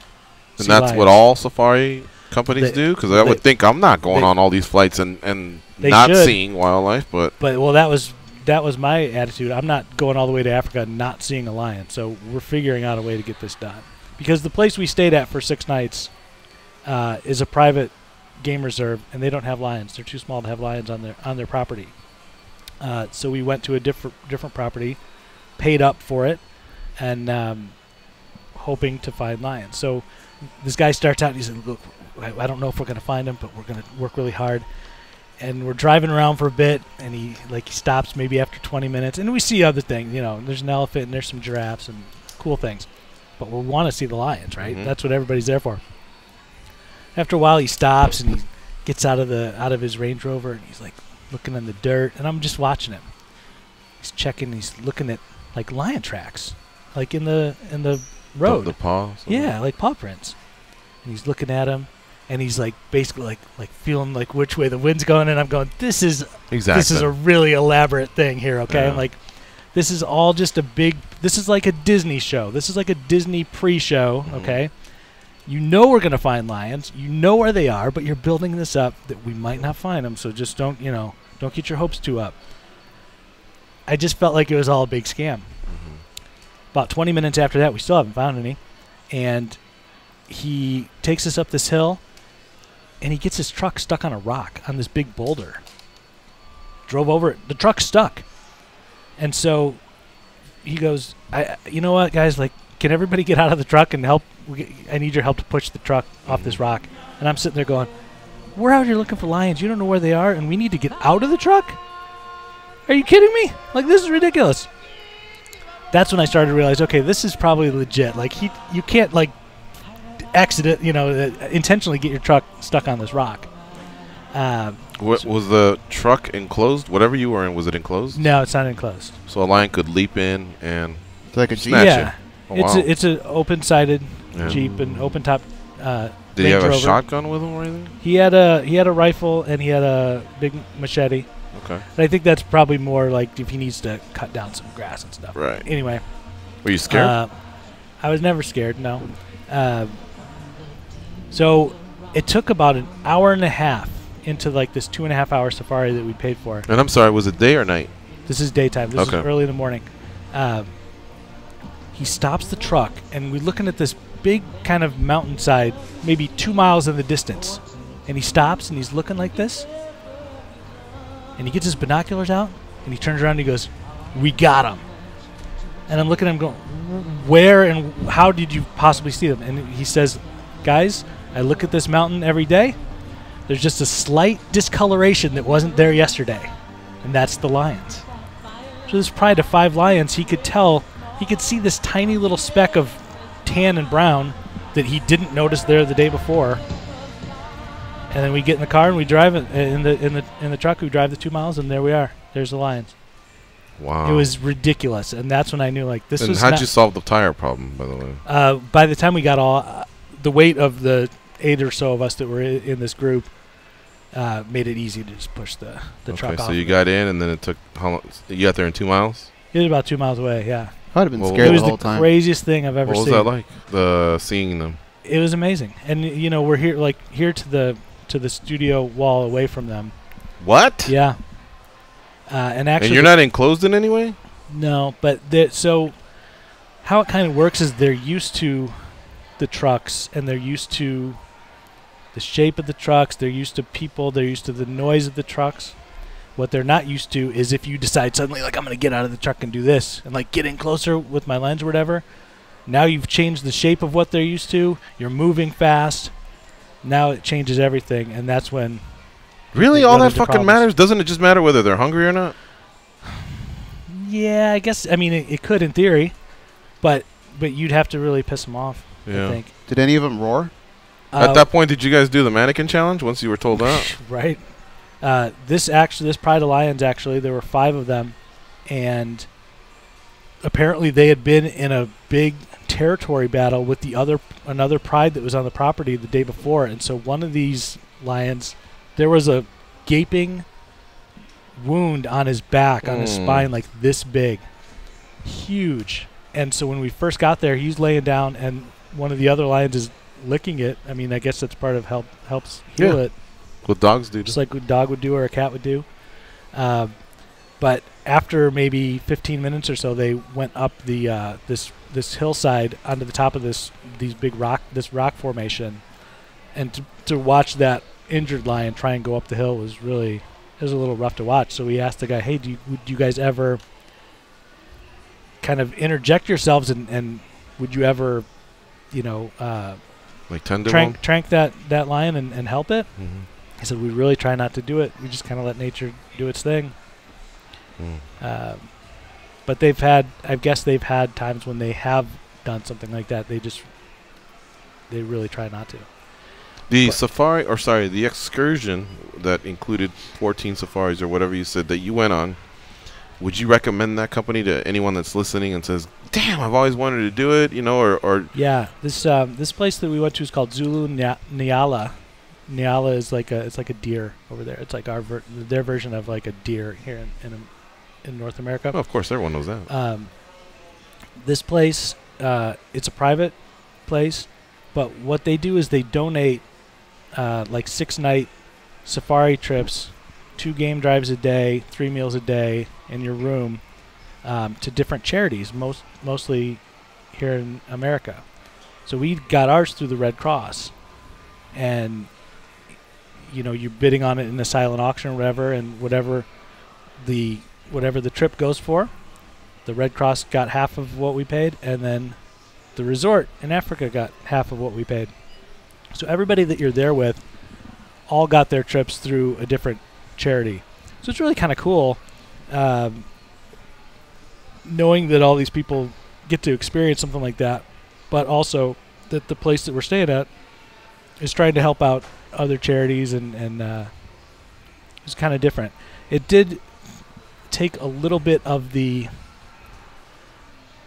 Speaker 3: see
Speaker 2: And that's
Speaker 3: lions.
Speaker 2: what all safari companies do? Because I would think I'm not going on all these flights and not seeing wildlife. But
Speaker 3: well, that was my attitude. I'm not going all the way to Africa and not seeing a lion. So we're figuring out a way to get this done. Because the place we stayed at for 6 nights is a private game reserve, and they don't have lions. They're too small to have lions on their property. So we went to a different property, paid up for it, and hoping to find lions. So this guy starts out and he said, look, I don't know if we're going to find them, but we're going to work really hard. And we're driving around for a bit, and he stops maybe after 20 minutes, and we see other things. There's an elephant and there's some giraffes and cool things. But we want to see the lions, right? That's what everybody's there for. After a while, he stops and he gets out of his Range Rover, and he's like looking in the dirt, and I'm just watching him. He's checking. He's looking at like lion tracks, like in the road.
Speaker 2: The paws.
Speaker 3: Yeah, like paw prints. And he's looking at him, and he's like basically like feeling like which way the wind's going, and I'm going, this is a really elaborate thing here. Okay,
Speaker 2: yeah.
Speaker 3: I'm like, this is all just this is like a Disney show. This is like a Disney pre-show. Okay. You know we're going to find lions. You know where they are, but you're building this up that we might not find them, so just don't get your hopes too up. I just felt like it was all a big scam. About 20 minutes after that, we still haven't found any, and he takes us up this hill, and he gets his truck stuck on a rock, on this big boulder. Drove over it. The truck's stuck. And so he goes, you know what, guys, like, can everybody get out of the truck and help? I need your help to push the truck off this rock. And I'm sitting there going, we're out here looking for lions. You don't know where they are, and we need to get out of the truck? Are you kidding me? Like, this is ridiculous. That's when I started to realize, okay, this is probably legit. Like, you can't, like, accident, intentionally get your truck stuck on this rock.
Speaker 2: Was the truck enclosed? Whatever you were in, was it enclosed?
Speaker 3: No, it's not enclosed.
Speaker 2: So a lion could leap in and
Speaker 1: like a Jeep?
Speaker 2: snatch it.
Speaker 3: Oh,
Speaker 2: wow.
Speaker 3: It's an open-sided Jeep and open-top.
Speaker 2: Did he have a shotgun with him or anything?
Speaker 3: He had a rifle and he had a big machete.
Speaker 2: Okay.
Speaker 3: And I think that's probably more like if he needs to cut down some grass and stuff.
Speaker 2: Right.
Speaker 3: Anyway.
Speaker 2: Were you scared?
Speaker 3: I was never scared. No. So it took about an hour and a half into like this 2.5-hour safari that we paid for.
Speaker 2: And I'm sorry, was it day or night?
Speaker 3: This is daytime. This
Speaker 2: okay.
Speaker 3: is early in the morning. He stops the truck, and we're looking at this big kind of mountainside, maybe 2 miles in the distance. And he stops, and he's looking like this. And he gets his binoculars out, and he turns around and he goes, we got him. And I'm looking at him going, where and how did you possibly see them? And he says, guys, I look at this mountain every day. There's just a slight discoloration that wasn't there yesterday, and that's the lions. So there's probably 5 lions. He could tell, he could see this tiny little speck of tan and brown that he didn't notice there the day before. And then we get in the car and we drive it in the truck. We drive the 2 miles, and there we are. There's the lions.
Speaker 2: Wow.
Speaker 3: It was ridiculous, and that's when I knew like this was.
Speaker 2: And how'd you solve the tire problem, by the way?
Speaker 3: By the time we got all the weight of the 8 or so of us that were in this group made it easy to just push the truck off.
Speaker 2: Okay, so you got in, and then it took how long? You got there in 2 miles?
Speaker 3: It was about 2 miles away. Yeah.
Speaker 1: I'd have been scared the whole time.
Speaker 3: It was the craziest thing I've ever seen.
Speaker 2: What was that like? Seeing them.
Speaker 3: It was amazing, and we're here to the studio wall away from them.
Speaker 2: What?
Speaker 3: Yeah. And actually,
Speaker 2: and you're not enclosed in any way?
Speaker 3: No, but so how it kind of works is they're used to the trucks, and they're used to the shape of the trucks. They're used to people. They're used to the noise of the trucks. What they're not used to is if you decide suddenly, like, I'm going to get out of the truck and do this, and like get in closer with my lens or whatever. Now you've changed the shape of what they're used to. You're moving fast. Now it changes everything, and that's when.
Speaker 2: Really, all that fucking matters? Doesn't it just matter whether they're hungry or not?
Speaker 3: Yeah, I guess. I mean, it could in theory, but you'd have to really piss them off.
Speaker 2: Yeah.
Speaker 3: I think.
Speaker 1: Did any of them roar?
Speaker 2: At that point, did you guys do the mannequin challenge once you were told that?
Speaker 3: Right. This Pride of Lions, actually, there were 5 of them, and apparently they had been in a big territory battle with another pride that was on the property the day before, and so one of these lions, there was a gaping wound on his back, on his spine, like this big, huge. And so when we first got there, he's laying down, and one of the other lions is licking it. I mean, I guess that's part of helps heal it.
Speaker 2: What dogs do.
Speaker 3: Just like a dog would do or a cat would do. But after maybe 15 minutes or so, they went up the this hillside onto the top of this rock formation, and to watch that injured lion try and go up the hill was a little rough to watch. So we asked the guy, "Hey, would you guys ever kind of interject yourselves and would you ever,
Speaker 2: like tend to
Speaker 3: trank that lion and help it?" Mm-hmm. He said, "We really try not to do it. We just kind of let nature do its thing." But I guess they've had times when they have done something like that. They really try not to.
Speaker 2: The excursion that included 14 safaris or whatever you said that you went on, would you recommend that company to anyone that's listening and says, "Damn, I've always wanted to do it," or
Speaker 3: Yeah, this place that we went to is called Zulu Nyala. Nyala is like a deer over there. It's like their version of like a deer here in North America.
Speaker 2: Oh, of course, everyone knows that.
Speaker 3: This place, it's a private place, but what they do is they donate like 6-night safari trips, 2 game drives a day, 3 meals a day in your room, to different charities, mostly here in America. So we got ours through the Red Cross, and you're bidding on it in a silent auction or whatever, and whatever the trip goes for, The Red Cross got half of what we paid, and then the resort in Africa got half of what we paid. So everybody that you're there with all got their trips through a different charity. So it's really kind of cool knowing that all these people get to experience something like that, but also that the place that we're staying at is trying to help out other charities, and it's kind of different. It did take a little bit of the,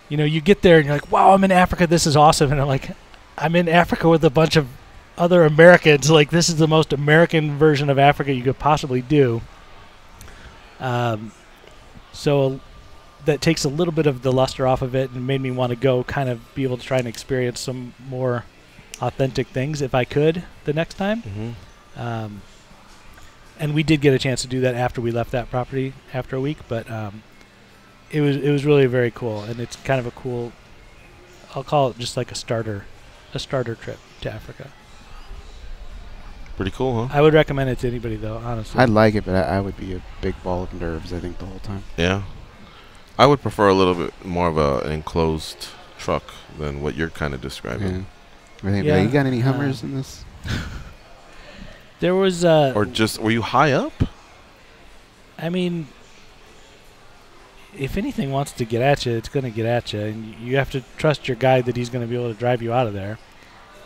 Speaker 3: you get there and you're like, wow, I'm in Africa, this is awesome. And I'm like, I'm in Africa with a bunch of other Americans. Like, this is the most American version of Africa you could possibly do. So that takes a little bit of the luster off of it and made me want to go kind of be able to try and experience some more authentic things if I could the next time.
Speaker 2: Mm-hmm.
Speaker 3: And we did get a chance to do that after we left that property after a week, but it was really very cool, and it's kind of a cool, I'll call it just like a starter trip to Africa.
Speaker 2: Pretty cool, huh?
Speaker 3: I would recommend it to anybody, though, honestly.
Speaker 1: I'd like it, but I would be a big ball of nerves, I think, the whole time.
Speaker 2: Yeah. I would prefer a little bit more of an enclosed truck than what you're kind of describing.
Speaker 1: Yeah. You got any Hummers in this?
Speaker 3: There was...
Speaker 2: or just, were you high up?
Speaker 3: I mean, if anything wants to get at you, it's going to get at you. And you have to trust your guide that he's going to be able to drive you out of there.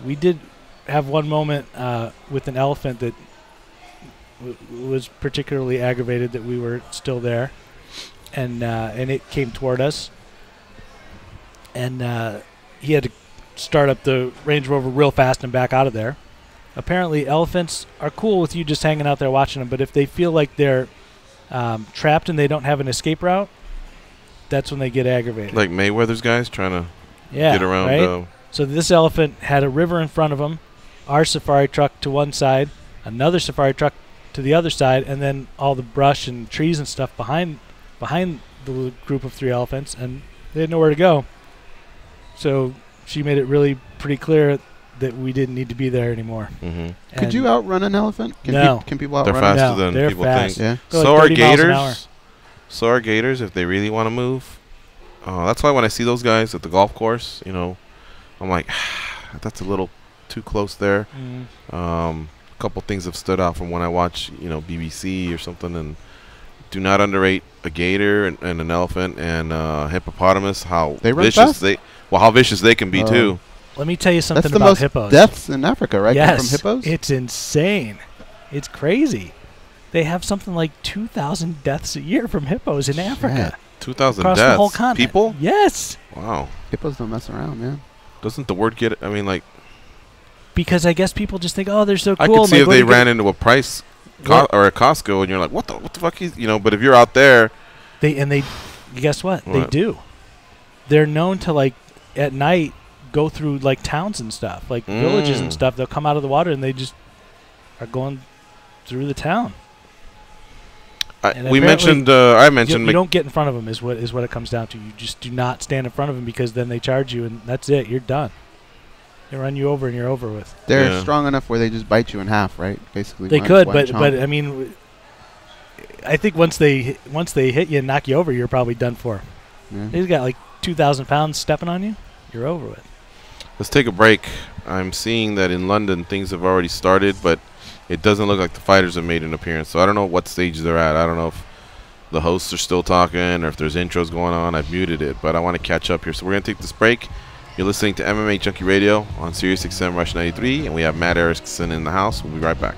Speaker 3: We did have one moment with an elephant that was particularly aggravated that we were still there. And it came toward us. And he had to start up the Range Rover real fast and back out of there. Apparently, elephants are cool with you just hanging out there watching them, but if they feel like they're trapped and they don't have an escape route, that's when they get aggravated.
Speaker 2: Like Mayweather's guys trying to get around.
Speaker 3: Right? So this elephant had a river in front of him, our safari truck to one side, another safari truck to the other side, and then all the brush and trees and stuff behind the group of 3 elephants, and they had nowhere to go. So she made it really pretty clear that we didn't need to be there anymore.
Speaker 2: Mm-hmm.
Speaker 1: Could you outrun an elephant?
Speaker 3: No.
Speaker 1: Can people outrun?
Speaker 2: They're faster
Speaker 3: No,
Speaker 2: than people
Speaker 3: fast.
Speaker 2: think.
Speaker 1: Yeah.
Speaker 2: So
Speaker 3: like
Speaker 2: are
Speaker 3: 30 miles an hour.
Speaker 2: gators. So are gators if they really want to move. That's why when I see those guys at the golf course, I'm like, that's a little too close there.
Speaker 3: Mm-hmm.
Speaker 2: A couple things have stood out from when I watch, BBC or something. And do not underrate a gator and an elephant and hippopotamus. How
Speaker 1: they run
Speaker 2: vicious
Speaker 1: fast?
Speaker 2: how vicious they can be too.
Speaker 3: Let me tell you something
Speaker 1: That's the
Speaker 3: about
Speaker 1: most
Speaker 3: hippos.
Speaker 1: deaths in Africa, right?
Speaker 3: Yes,
Speaker 1: From hippos?
Speaker 3: it's insane. It's crazy. They have something like 2,000 deaths a year from hippos in Africa.
Speaker 2: 2,000
Speaker 3: across
Speaker 2: deaths.
Speaker 3: the whole continent.
Speaker 2: People?
Speaker 3: Yes.
Speaker 2: Wow.
Speaker 1: Hippos don't mess around, man.
Speaker 2: Doesn't the word get? I mean, like.
Speaker 3: Because I guess people just think, oh, they're so cool.
Speaker 2: I could see if
Speaker 3: like,
Speaker 2: they ran into a Price or a Costco, and you're like, what the fuck? But if you're out there,
Speaker 3: guess what? They do. They're known to, like, at night go through like towns and stuff, like villages and stuff. They'll come out of the water and they just are going through the town.
Speaker 2: I mentioned.
Speaker 3: You don't get in front of them is what it comes down to. You just do not stand in front of them because then they charge you and that's it. You're done. They run you over and you're over with.
Speaker 1: They're strong enough where they just bite you in half, right? Basically.
Speaker 3: They could, but I mean, I think once they hit you and knock you over, you're probably done for.
Speaker 1: Yeah.
Speaker 3: They've got like 2,000 pounds stepping on you. You're over with.
Speaker 2: Let's take a break. I'm seeing that in London things have already started, but it doesn't look like the fighters have made an appearance. So I don't know what stage they're at. I don't know if the hosts are still talking or if there's intros going on. I've muted it, but I want to catch up here. So we're going to take this break. You're listening to MMA Radio on Sirius XM Rush 93, and we have Matt Erickson in the house. We'll be right back.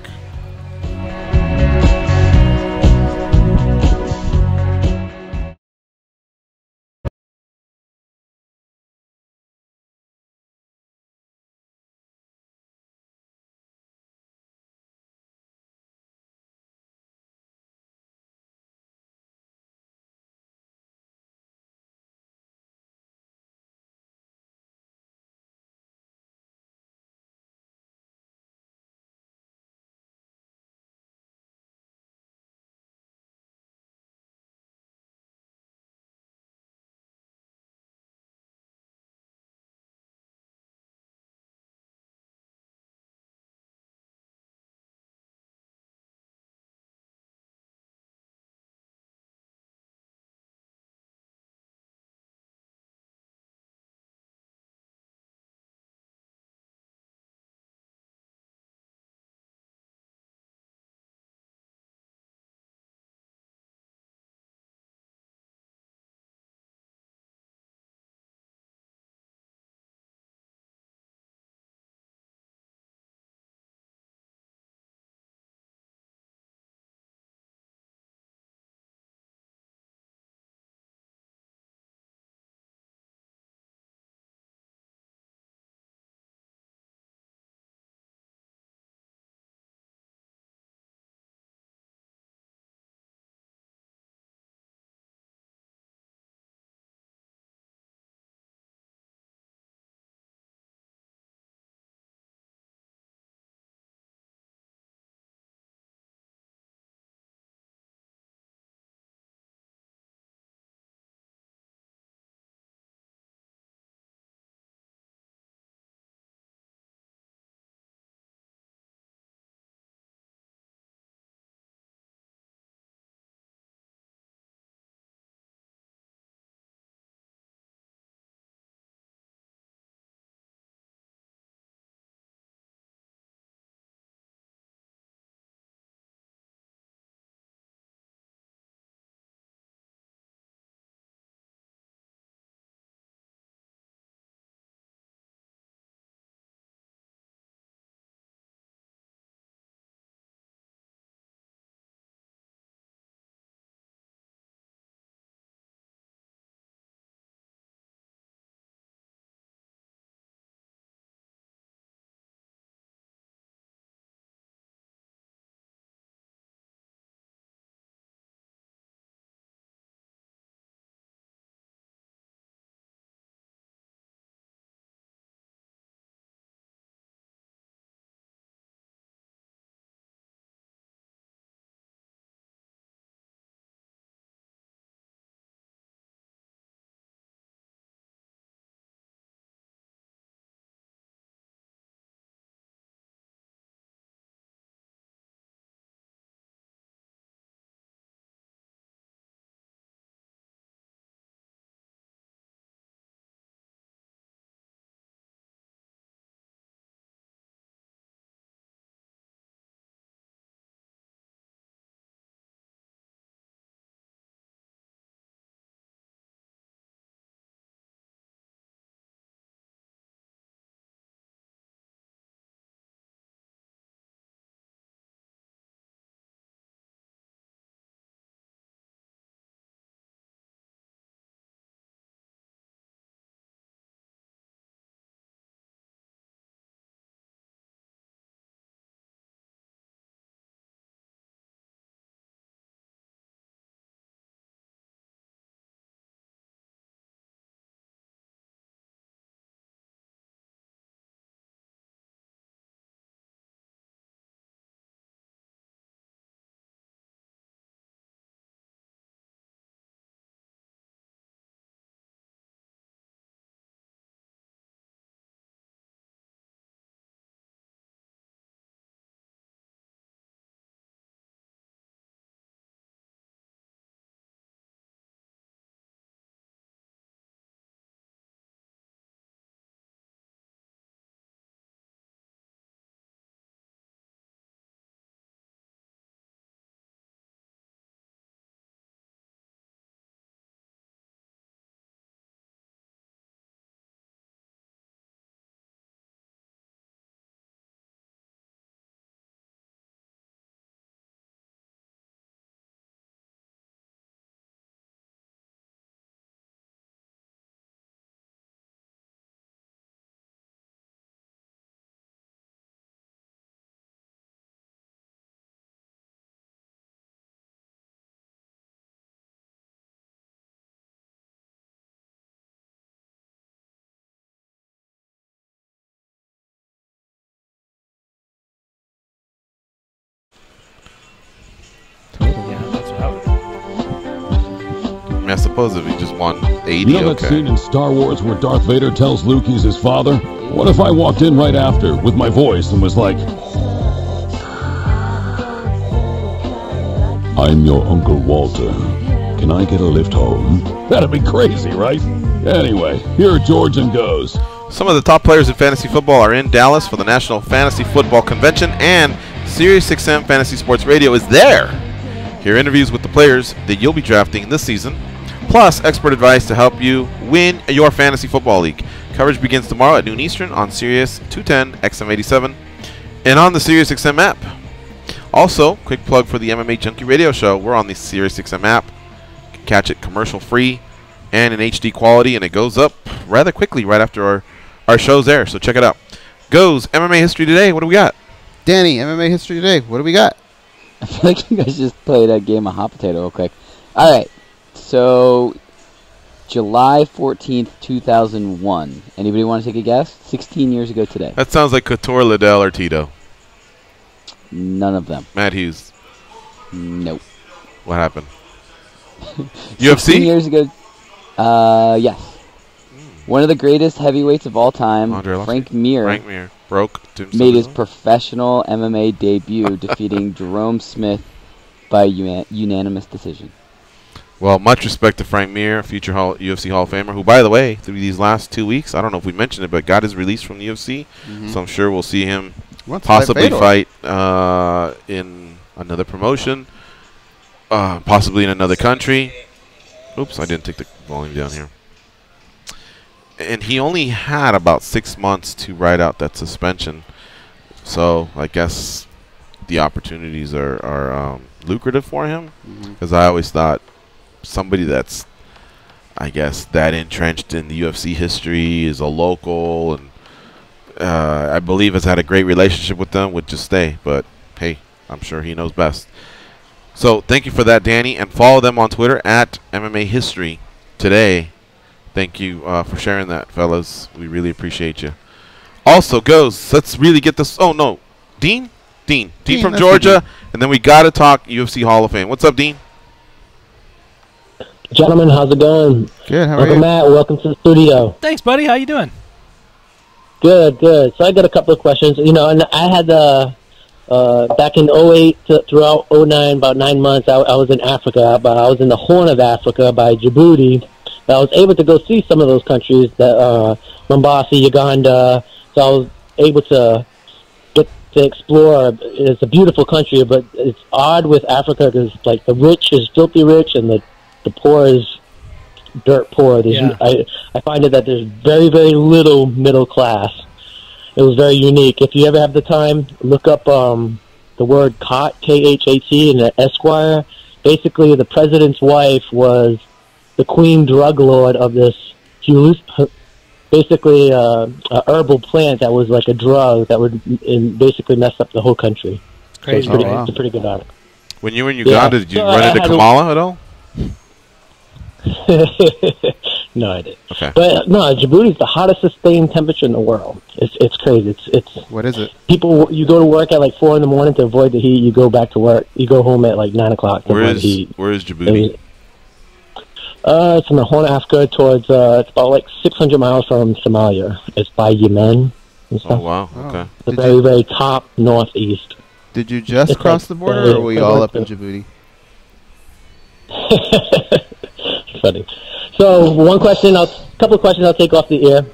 Speaker 2: suppose if he just won 80,
Speaker 7: You know that scene in Star Wars where Darth Vader tells Luke he's his father? What if I walked in right after with my voice and was like, I'm your Uncle Walter. Can I get a lift home? That'd be crazy, right? Anyway, here George and goes.
Speaker 2: Some of the top players in fantasy football are in Dallas for the National Fantasy Football Convention, and SiriusXM Fantasy Sports Radio is there. Hear interviews with the players that you'll be drafting this season, plus expert advice to help you win your fantasy football league. Coverage begins tomorrow at noon Eastern on Sirius 210 XM87 and on the SiriusXM app. Also, quick plug for the MMA Junkie Radio Show. We're on the SiriusXM app. You can catch it commercial-free and in HD quality, and it goes up rather quickly right after our show's there, so check it out. Goes MMA History Today. What do we got?
Speaker 1: Danny, MMA History Today. What do we got?
Speaker 4: I feel like you guys just played a game of hot potato real quick. All right, so July 14th, 2001. Anybody want to take a guess? 16 years ago today.
Speaker 2: That sounds like Couture, Liddell, or Tito.
Speaker 4: None of them.
Speaker 2: Matt Hughes.
Speaker 4: Nope.
Speaker 2: What happened?
Speaker 4: 16
Speaker 2: UFC?
Speaker 4: years ago. Yes. One of the greatest heavyweights of all time, Frank Mir,
Speaker 2: broke
Speaker 4: made his professional MMA debut, defeating Jerome Smith by unanimous decision.
Speaker 2: Well, much respect to Frank Mir, future UFC Hall of Famer, who, by the way, through these last 2 weeks, I don't know if we mentioned it, but got his release from the UFC. So I'm sure we'll see him possibly fight in another promotion, possibly in another country. Oops, I didn't take the volume down here. And he only had about 6 months to ride out that suspension. So I guess the opportunities are lucrative for him. Because I always thought somebody that's, I guess, that entrenched in the UFC history, is a local, and I believe has had a great relationship with them, would just stay. But, hey, I'm sure he knows best. So thank you for that, Danny. And follow them on Twitter at MMA History Today. Thank you for sharing that, fellas. We really appreciate you. Also, let's really get this. Oh, no. Dean from Georgia. And then we got to talk UFC Hall of Fame. What's up, Dean?
Speaker 12: Gentlemen, how's it going?
Speaker 1: Good, how are you?
Speaker 12: Matt, welcome to the studio.
Speaker 3: Thanks, buddy. How you doing?
Speaker 12: Good. So I got a couple of questions. You know, and I had back in 08 throughout 09, about 9 months, I was in Africa, but I was in the Horn of Africa by Djibouti. I was able to go see some of those countries, Mombasa, Uganda. So I was able to get to explore. It's a beautiful country, but it's odd with Africa because, like, the rich is filthy rich and the poor is dirt poor. I find it that there's very, very little middle class. It was very unique. If you ever have the time, look up the word Khat, K-H-A-T, in the Esquire. Basically, the president's wife was the queen drug lord of this basically a herbal plant that was like a drug that would basically mess up the whole country.
Speaker 3: Crazy.
Speaker 12: So it's a pretty good article.
Speaker 2: When you were in Uganda, did you run into Kamala at all?
Speaker 12: No, I didn't.
Speaker 2: Okay.
Speaker 12: But no, Djibouti is the hottest sustained temperature in the world. It's crazy. It's
Speaker 1: what is it?
Speaker 12: People, you go to work at like 4 in the morning to avoid the heat. You go back to work. You go home at like 9 o'clock to avoid the heat.
Speaker 2: Where is Djibouti?
Speaker 12: It's in the Horn of Africa towards, it's about like 600 miles from Somalia. It's by Yemen and stuff.
Speaker 2: Oh, wow. Okay.
Speaker 12: The very, very top northeast.
Speaker 1: Did you just cross the border, or were you all up in Djibouti?
Speaker 12: Funny. So, a couple of questions I'll take off the air.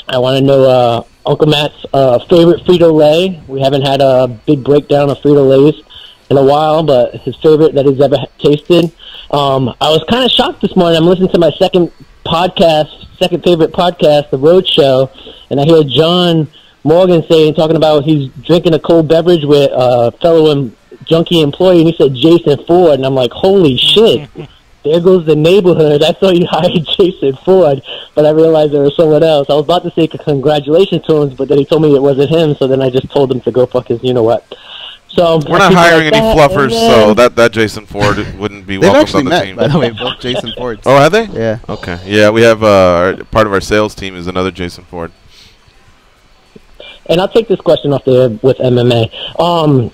Speaker 12: I want to know Uncle Matt's favorite Frito-Lay. We haven't had a big breakdown of Frito-Lays in a while, but his favorite that he's ever tasted. I was kind of shocked this morning. I'm listening to my second favorite podcast, The Road Show, and I hear John Morgan talking about he's drinking a cold beverage with a fellow junkie employee, and he said Jason Ford, and I'm like, holy shit. There goes the neighborhood. I thought you hired Jason Ford, but I realized there was someone else. I was about to say congratulations to him, but then he told me it wasn't him, so then I just told him to go fuck his you-know-what. So
Speaker 2: we're not hiring any fluffers, so that Jason Ford wouldn't be welcome on the team.
Speaker 1: By the way, both Jason Fords.
Speaker 2: Oh, have they?
Speaker 1: Yeah.
Speaker 2: Okay. Yeah, we have part of our sales team is another Jason Ford.
Speaker 12: And I'll take this question off the air with MMA.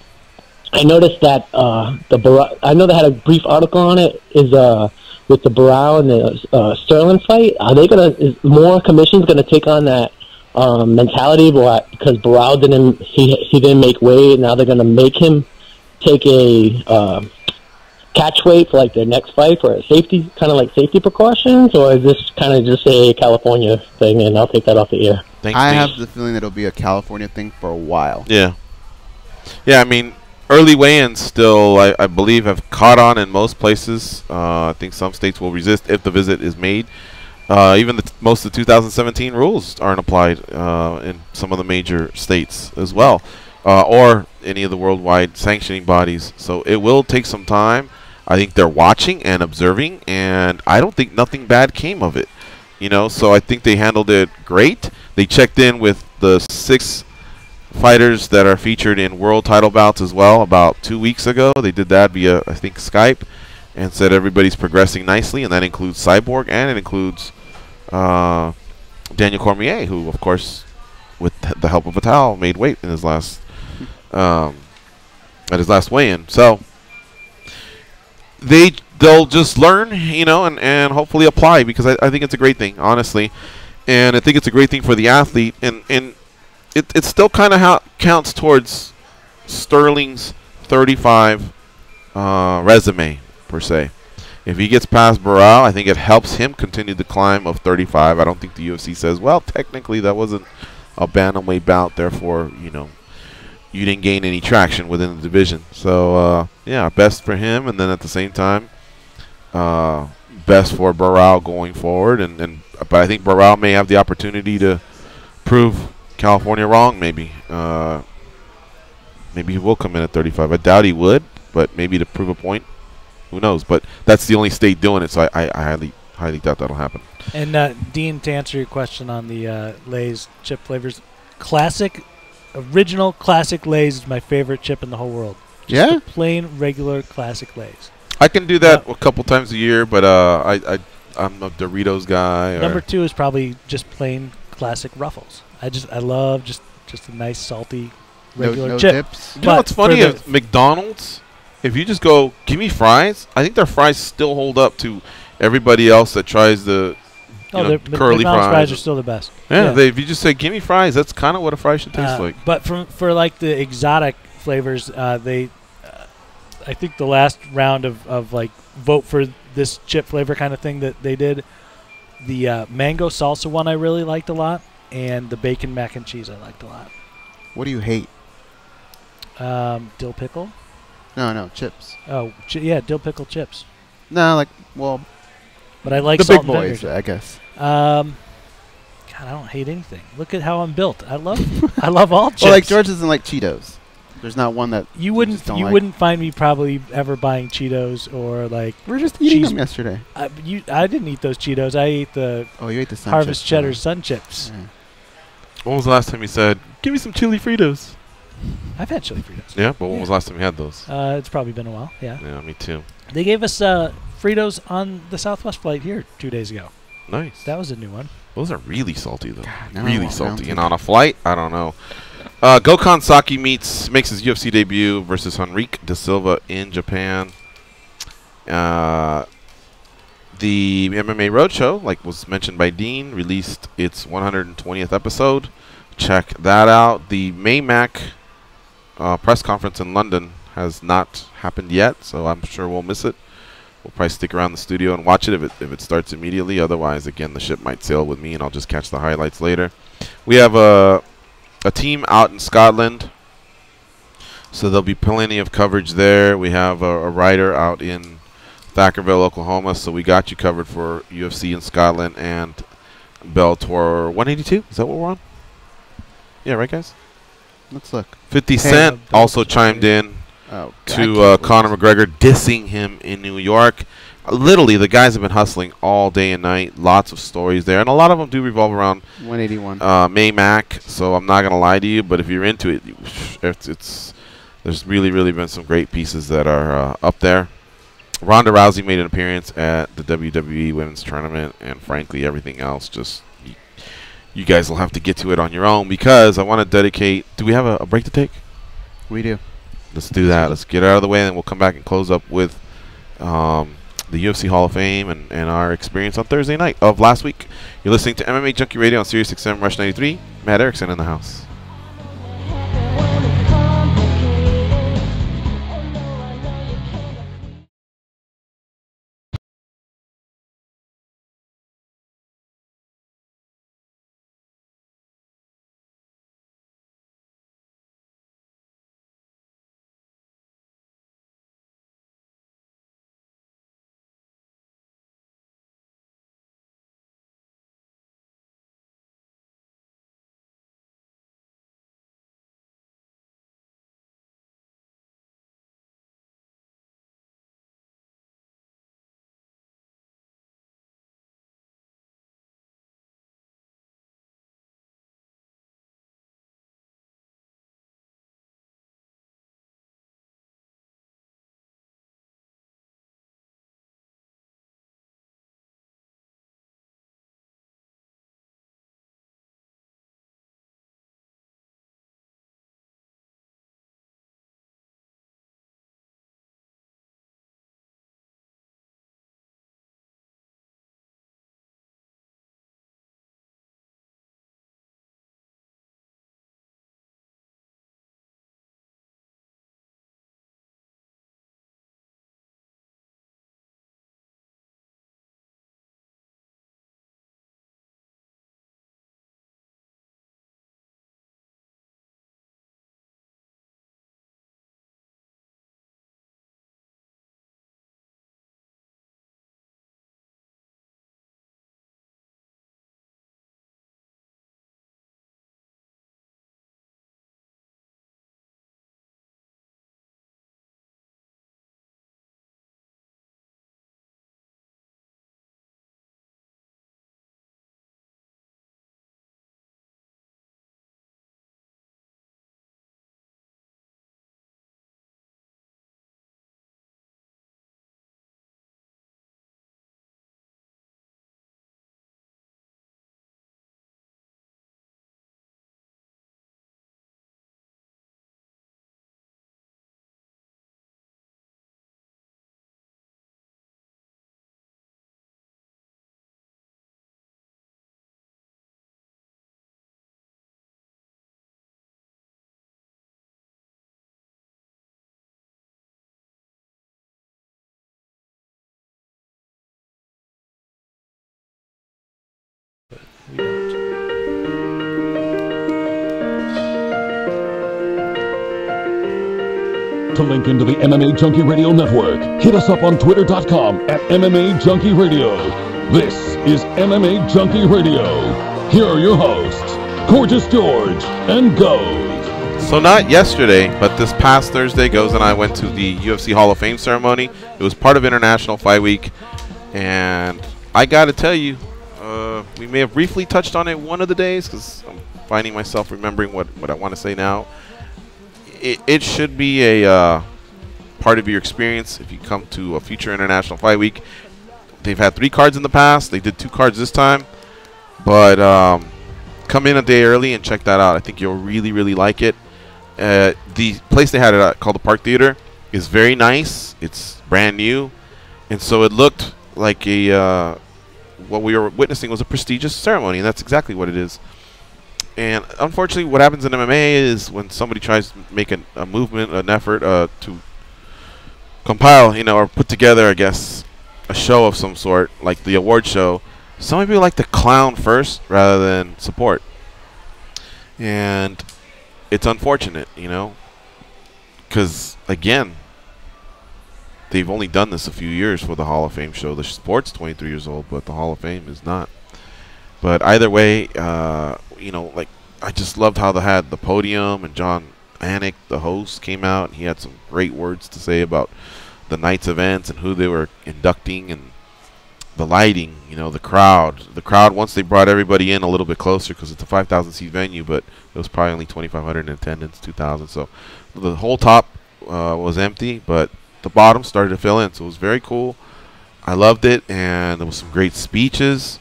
Speaker 12: I noticed that I know they had a brief article on it. Is with the Barao and the Sterling fight, are they is more commissions gonna take on that mentality because Barao didn't make weight, now they're gonna make him take a catch weight for like their next fight for a safety, kind of like safety precautions, or is this kind of just a California thing? And I'll take that off the air.
Speaker 2: Thanks,
Speaker 1: I
Speaker 2: Steve.
Speaker 1: have the feeling that it'll be a California thing for a while.
Speaker 2: Yeah. Yeah, I mean, early weigh-ins still, I believe, have caught on in most places. I think some states will resist if the visit is made. Even most of the 2017 rules aren't applied in some of the major states as well, or any of the worldwide sanctioning bodies. So it will take some time. I think they're watching and observing, and I don't think nothing bad came of it. You know, so I think they handled it great. They checked in with the 6 fighters that are featured in world title bouts as well about 2 weeks ago. They did that via, I think, Skype, and said everybody's progressing nicely, and that includes Cyborg, and it includes Daniel Cormier, who, of course, with the help of Vital, made weight in his last at his last weigh-in. So they'll just learn, you know, and hopefully apply, because I think it's a great thing, honestly, and I think it's a great thing for the athlete, and it still kind of counts towards Sterling's 35 resume per se. If he gets past Barao, I think it helps him continue the climb of 35. I don't think the UFC says, well, technically that wasn't a bantamweight bout, therefore, you know, you didn't gain any traction within the division. So, yeah, best for him, and then at the same time, best for Barao going forward. But I think Barao may have the opportunity to prove California wrong, maybe. Maybe he will come in at 35. I doubt he would, but maybe to prove a point. Who knows? But that's the only state doing it, so I highly doubt that'll happen.
Speaker 3: And Dean, to answer your question on the Lay's chip flavors, original classic Lay's is my favorite chip in the whole world. Just the plain, regular, classic Lay's.
Speaker 2: I can do that a couple times a year, but I'm a Doritos guy.
Speaker 3: Number 2 is probably just plain classic Ruffles. I love just a nice salty regular
Speaker 1: no
Speaker 3: chip.
Speaker 1: dips.
Speaker 2: You know what's funny is McDonald's, if you just go, give me fries, I think their fries still hold up to everybody else that tries the curly
Speaker 3: McDonald's fries are still the best.
Speaker 2: Yeah. If you just say, give me fries, that's kind of what a fry should taste like.
Speaker 3: But for like the exotic flavors, I think the last round of like vote for this chip flavor kind of thing that they did, the mango salsa one I really liked a lot, and the bacon mac and cheese I liked a lot.
Speaker 1: What do you hate?
Speaker 3: Dill pickle.
Speaker 1: No, chips.
Speaker 3: Oh, yeah, dill pickle chips.
Speaker 1: No,
Speaker 3: but I like
Speaker 1: the
Speaker 3: salt
Speaker 1: big
Speaker 3: and
Speaker 1: boys,
Speaker 3: vinegar.
Speaker 1: I guess.
Speaker 3: God, I don't hate anything. Look at how I'm built. I love all chips.
Speaker 1: Well, like George doesn't like Cheetos. There's not one that
Speaker 3: you wouldn't find me probably ever buying Cheetos or like.
Speaker 1: We're just eating them yesterday.
Speaker 3: I didn't eat those Cheetos. I ate the.
Speaker 1: Oh, you ate the Sun
Speaker 3: Harvest
Speaker 1: chips,
Speaker 3: Cheddar Sun Chips.
Speaker 1: Yeah.
Speaker 2: When was the last time you said, give me some chili Fritos?
Speaker 3: I've had chili Fritos.
Speaker 2: Yeah, but when was the last time you had those?
Speaker 3: It's probably been a while. Yeah.
Speaker 2: Yeah, me too.
Speaker 3: They gave us Fritos on the Southwest flight here 2 days ago.
Speaker 2: Nice.
Speaker 3: That was a new one.
Speaker 2: Those are really salty, though.
Speaker 1: God,
Speaker 2: really salty. And on a flight, I don't know. Gokhan Saki makes his UFC debut versus Henrique Da Silva in Japan. The MMA Roadshow, like was mentioned by Dean, released its 120th episode. Check that out. The Maymac press conference in London has not happened yet, so I'm sure we'll miss it. We'll probably stick around the studio and watch it if it starts immediately. Otherwise, again, the ship might sail with me, and I'll just catch the highlights later. We have a team out in Scotland, so there'll be plenty of coverage there. We have a writer out in Thackerville, Oklahoma, so we got you covered for UFC in Scotland and Bellator 182. Is that what we're on? Yeah, right, guys?
Speaker 1: Let's look.
Speaker 2: 50 Cent also chimed in to Conor McGregor, dissing him in New York. Literally, the guys have been hustling all day and night. Lots of stories there, and a lot of them do revolve around
Speaker 1: 181.
Speaker 2: Maymac. So I'm not gonna lie to you, but if you're into it, there's really been some great pieces that are up there. Ronda Rousey made an appearance at the WWE Women's Tournament, and frankly, everything else just you guys will have to get to it on your own, because I want to dedicate. Do we have a break to take?
Speaker 1: We do.
Speaker 2: Let's do that. Let's get out of the way, and then we'll come back and close up with the UFC Hall of Fame and our experience on Thursday night of last week. You're listening to MMA Junkie Radio on Sirius XM Rush 93. Matt Erickson in the house.
Speaker 7: To link into the MMA Junkie Radio Network, hit us up on Twitter.com at MMA Junkie Radio. This is MMA Junkie Radio. Here are your hosts, Gorgeous George and Goes.
Speaker 2: So not yesterday, but this past Thursday, Goes and I went to the UFC Hall of Fame ceremony. It was part of International Fight Week, and I got to tell you, we may have briefly touched on it one of the days because I'm finding myself remembering what I want to say now. It should be a part of your experience if you come to a future International Fight Week. They've had 3 cards in the past. They did 2 cards this time. But come in a day early and check that out. I think you'll really, really like it. The place they had it at, called the Park Theater, is very nice. It's brand new. And so it looked like what we were witnessing was a prestigious ceremony. And that's exactly what it is. And unfortunately, what happens in MMA is when somebody tries to make a movement, an effort to compile, or put together, I guess, a show of some sort, like the award show, some people like to clown first rather than support. And it's unfortunate, because, again, they've only done this a few years for the Hall of Fame show. The sport's 23 years old, but the Hall of Fame is not. But either way, like, I just loved how they had the podium, and John Anik, the host, came out, and he had some great words to say about the night's events and who they were inducting, and the lighting, the crowd. The crowd, once they brought everybody in a little bit closer, because it's a 5,000-seat venue, but it was probably only 2,500 in attendance, 2,000. So the whole top was empty, but the bottom started to fill in. So it was very cool. I loved it, and there was some great speeches.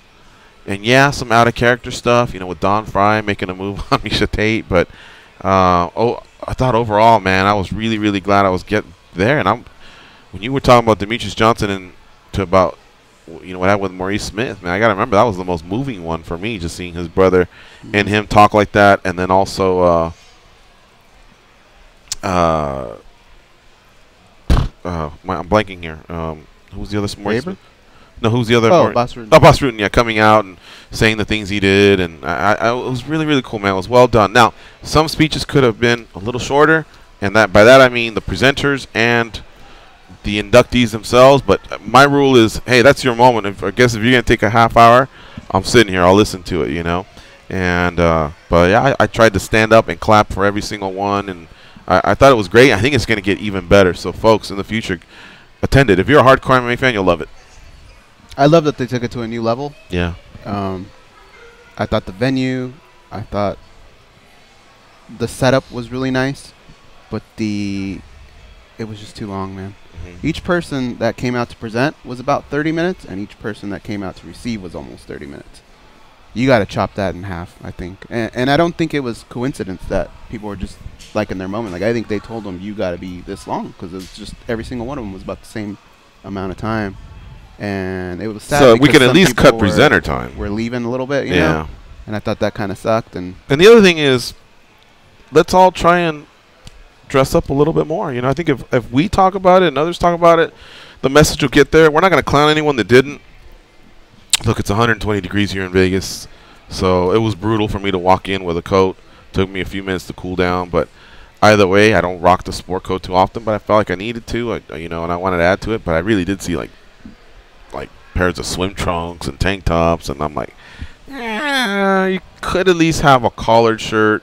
Speaker 2: And yeah, some out-of-character stuff, with Don Fry making a move on Misha Tate. But I thought overall, man, I was really, really glad I was getting there. And when you were talking about Demetrius Johnson to about, you know, what happened with Maurice Smith, man. I got to remember that was the most moving one for me, just seeing his brother and him talk like that. And then also I'm blanking here. Who's the other Maurice Smith? No, who's the other?
Speaker 1: Boss Rutan.
Speaker 2: Oh, Boss Rutan, yeah, coming out and saying the things he did. And it was really, really cool, man. It was well done. Now, some speeches could have been a little shorter, and by that I mean the presenters and the inductees themselves. But my rule is, hey, that's your moment. I guess if you're going to take a half hour, I'm sitting here. I'll listen to it, you know. And but, yeah, I tried to stand up and clap for every single one. And I thought it was great. I think it's going to get even better. So, folks, in the future, attend it. If you're a hardcore MMA fan, you'll love it.
Speaker 1: I love that they took it to a new level.
Speaker 2: Yeah.
Speaker 1: I thought the venue, I thought the setup was really nice, but it was just too long, man. Each person that came out to present was about 30 minutes, and each person that came out to receive was almost 30 minutes. You got to chop that in half, I think. And I don't think it was coincidence that people were just like in their moment. Like, I think they told them, you got to be this long, because it was just every single one of them was about the same amount of time. And it was sad.
Speaker 2: So we can at least cut presenter time.
Speaker 1: We're leaving a little bit, you know? And I thought that kind of sucked. And
Speaker 2: the other thing is, let's all try and dress up a little bit more. You know, I think if we talk about it and others talk about it, the message will get there. We're not going to clown anyone that didn't. Look, it's 120 degrees here in Vegas, so it was brutal for me to walk in with a coat. Took me a few minutes to cool down, but either way, I don't rock the sport coat too often, but I felt like I needed to, you know, and I wanted to add to it. But I really did see like pairs of swim trunks and tank tops, and I'm like, you could at least have a collared shirt,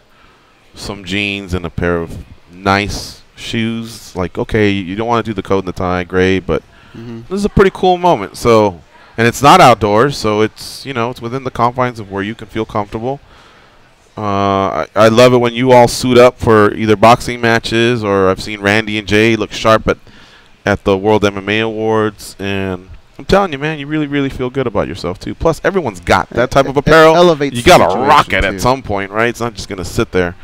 Speaker 2: some jeans, and a pair of nice shoes. Like, okay, you don't want to do the coat and the tie, great, but this is a pretty cool moment. So, and it's not outdoors, so it's, you know, it's within the confines of where you can feel comfortable. I love it when you all suit up for either boxing matches, or I've seen Randy and Jay look sharp at the World MMA Awards, and I'm telling you, man, you really, really feel good about yourself, too. Plus, everyone's got that type of apparel. You got to rock it at some point, right? It's not just going to sit there.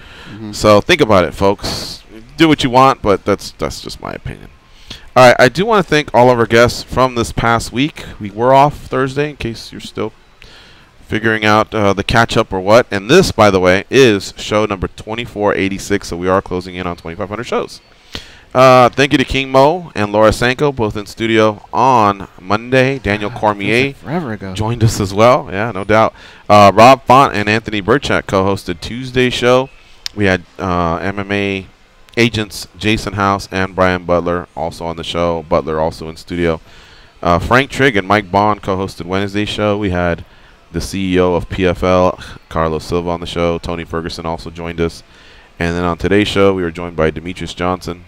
Speaker 2: So think about it, folks. Do what you want, but that's just my opinion. All right, I do want to thank all of our guests from this past week. We were off Thursday, in case you're still figuring out the catch-up or what. And this, by the way, is show number 2486, so we are closing in on 2,500 shows. Thank you to King Mo and Laura Sanko, both in studio on Monday. Daniel Cormier joined us as well. Yeah, no doubt. Rob Font and Anthony Burchak co-hosted Tuesday's show. We had MMA agents Jason House and Brian Butler also on the show. Butler also in studio. Frank Trigg and Mike Bond co-hosted Wednesday's show. We had the CEO of PFL, Carlos Silva, on the show. Tony Ferguson also joined us. And then on today's show, we were joined by Demetrius Johnson.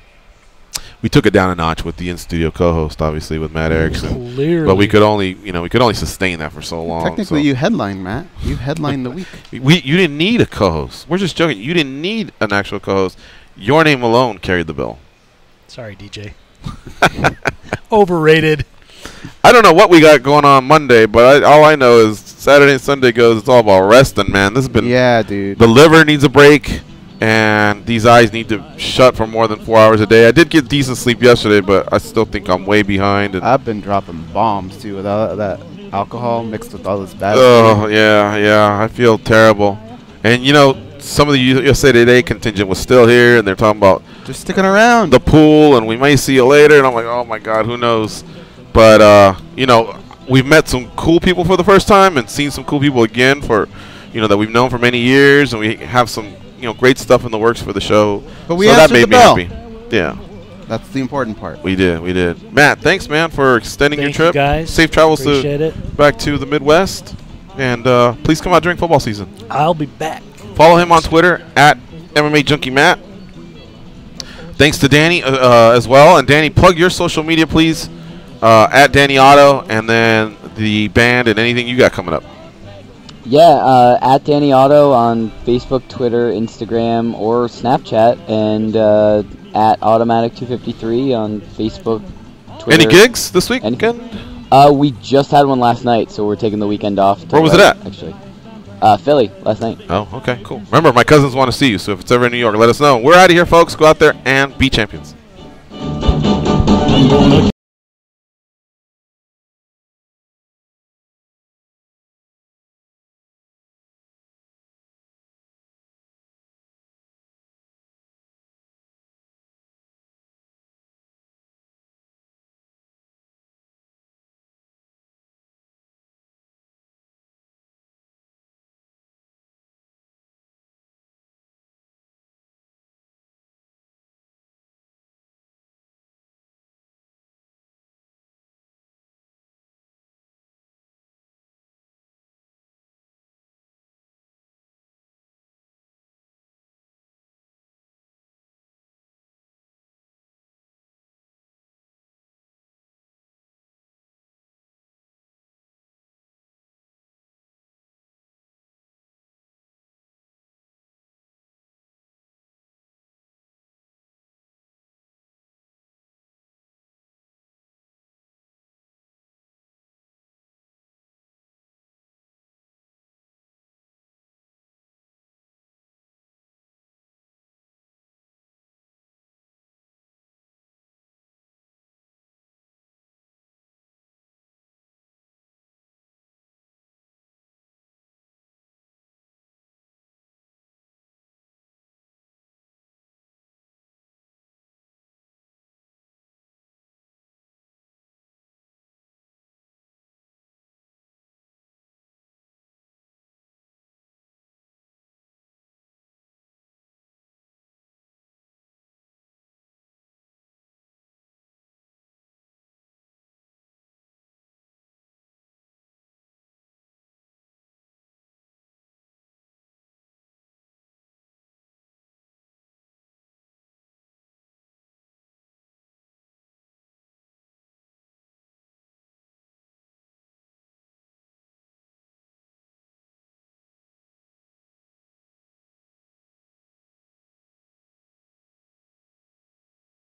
Speaker 2: We took it down a notch with the in-studio co-host, obviously, with Matt Erickson.
Speaker 3: Clearly.
Speaker 2: But we could only sustain that for so long.
Speaker 1: Technically, you headlined, Matt. You headlined the week.
Speaker 2: You didn't need a co-host. We're just joking. You didn't need an actual co-host. Your name alone carried the bill.
Speaker 3: Sorry, DJ. Overrated.
Speaker 2: I don't know what we got going on Monday, but all I know is Saturday and Sunday goes, it's all about resting, man. This has been...
Speaker 1: Yeah, dude.
Speaker 2: The liver needs a break. And these eyes need to shut for more than 4 hours a day. I did get decent sleep yesterday, but I still think I'm way behind. And
Speaker 1: I've been dropping bombs, too, with all that alcohol mixed with all this bad
Speaker 2: food. Yeah. I feel terrible. And, you know, some of the USA Today contingent was still here, and they're talking about
Speaker 1: just sticking around
Speaker 2: the pool, and we may see you later. And I'm like, oh, my God, who knows? But, you know, we've met some cool people for the first time and seen some cool people again that we've known for many years, and we have some great stuff in the works for the show.
Speaker 1: But we
Speaker 2: that made
Speaker 1: the
Speaker 2: me
Speaker 1: bell.
Speaker 2: happy. Yeah.
Speaker 1: That's the important part.
Speaker 2: We did. Matt, thanks, man, for extending your trip.
Speaker 3: You guys.
Speaker 2: Safe travels
Speaker 3: Appreciate
Speaker 2: back to the Midwest. And please come out during football season.
Speaker 3: I'll be back.
Speaker 2: Follow him on Twitter at MMAjunkie Matt. Thanks to Danny as well. And Danny, plug your social media, please, at Danny Otto, and then the band and anything you got coming up.
Speaker 4: Yeah, at Danny Otto on Facebook, Twitter, Instagram, or Snapchat, and at Automatic253 on Facebook, Twitter.
Speaker 2: Any gigs this weekend?
Speaker 4: We just had one last night, so we're taking the weekend off.
Speaker 2: Where was it at?
Speaker 4: Actually, Philly last night.
Speaker 2: Oh, okay, cool. Remember, my cousins want to see you, so if it's ever in New York, let us know. We're out of here, folks. Go out there and be champions.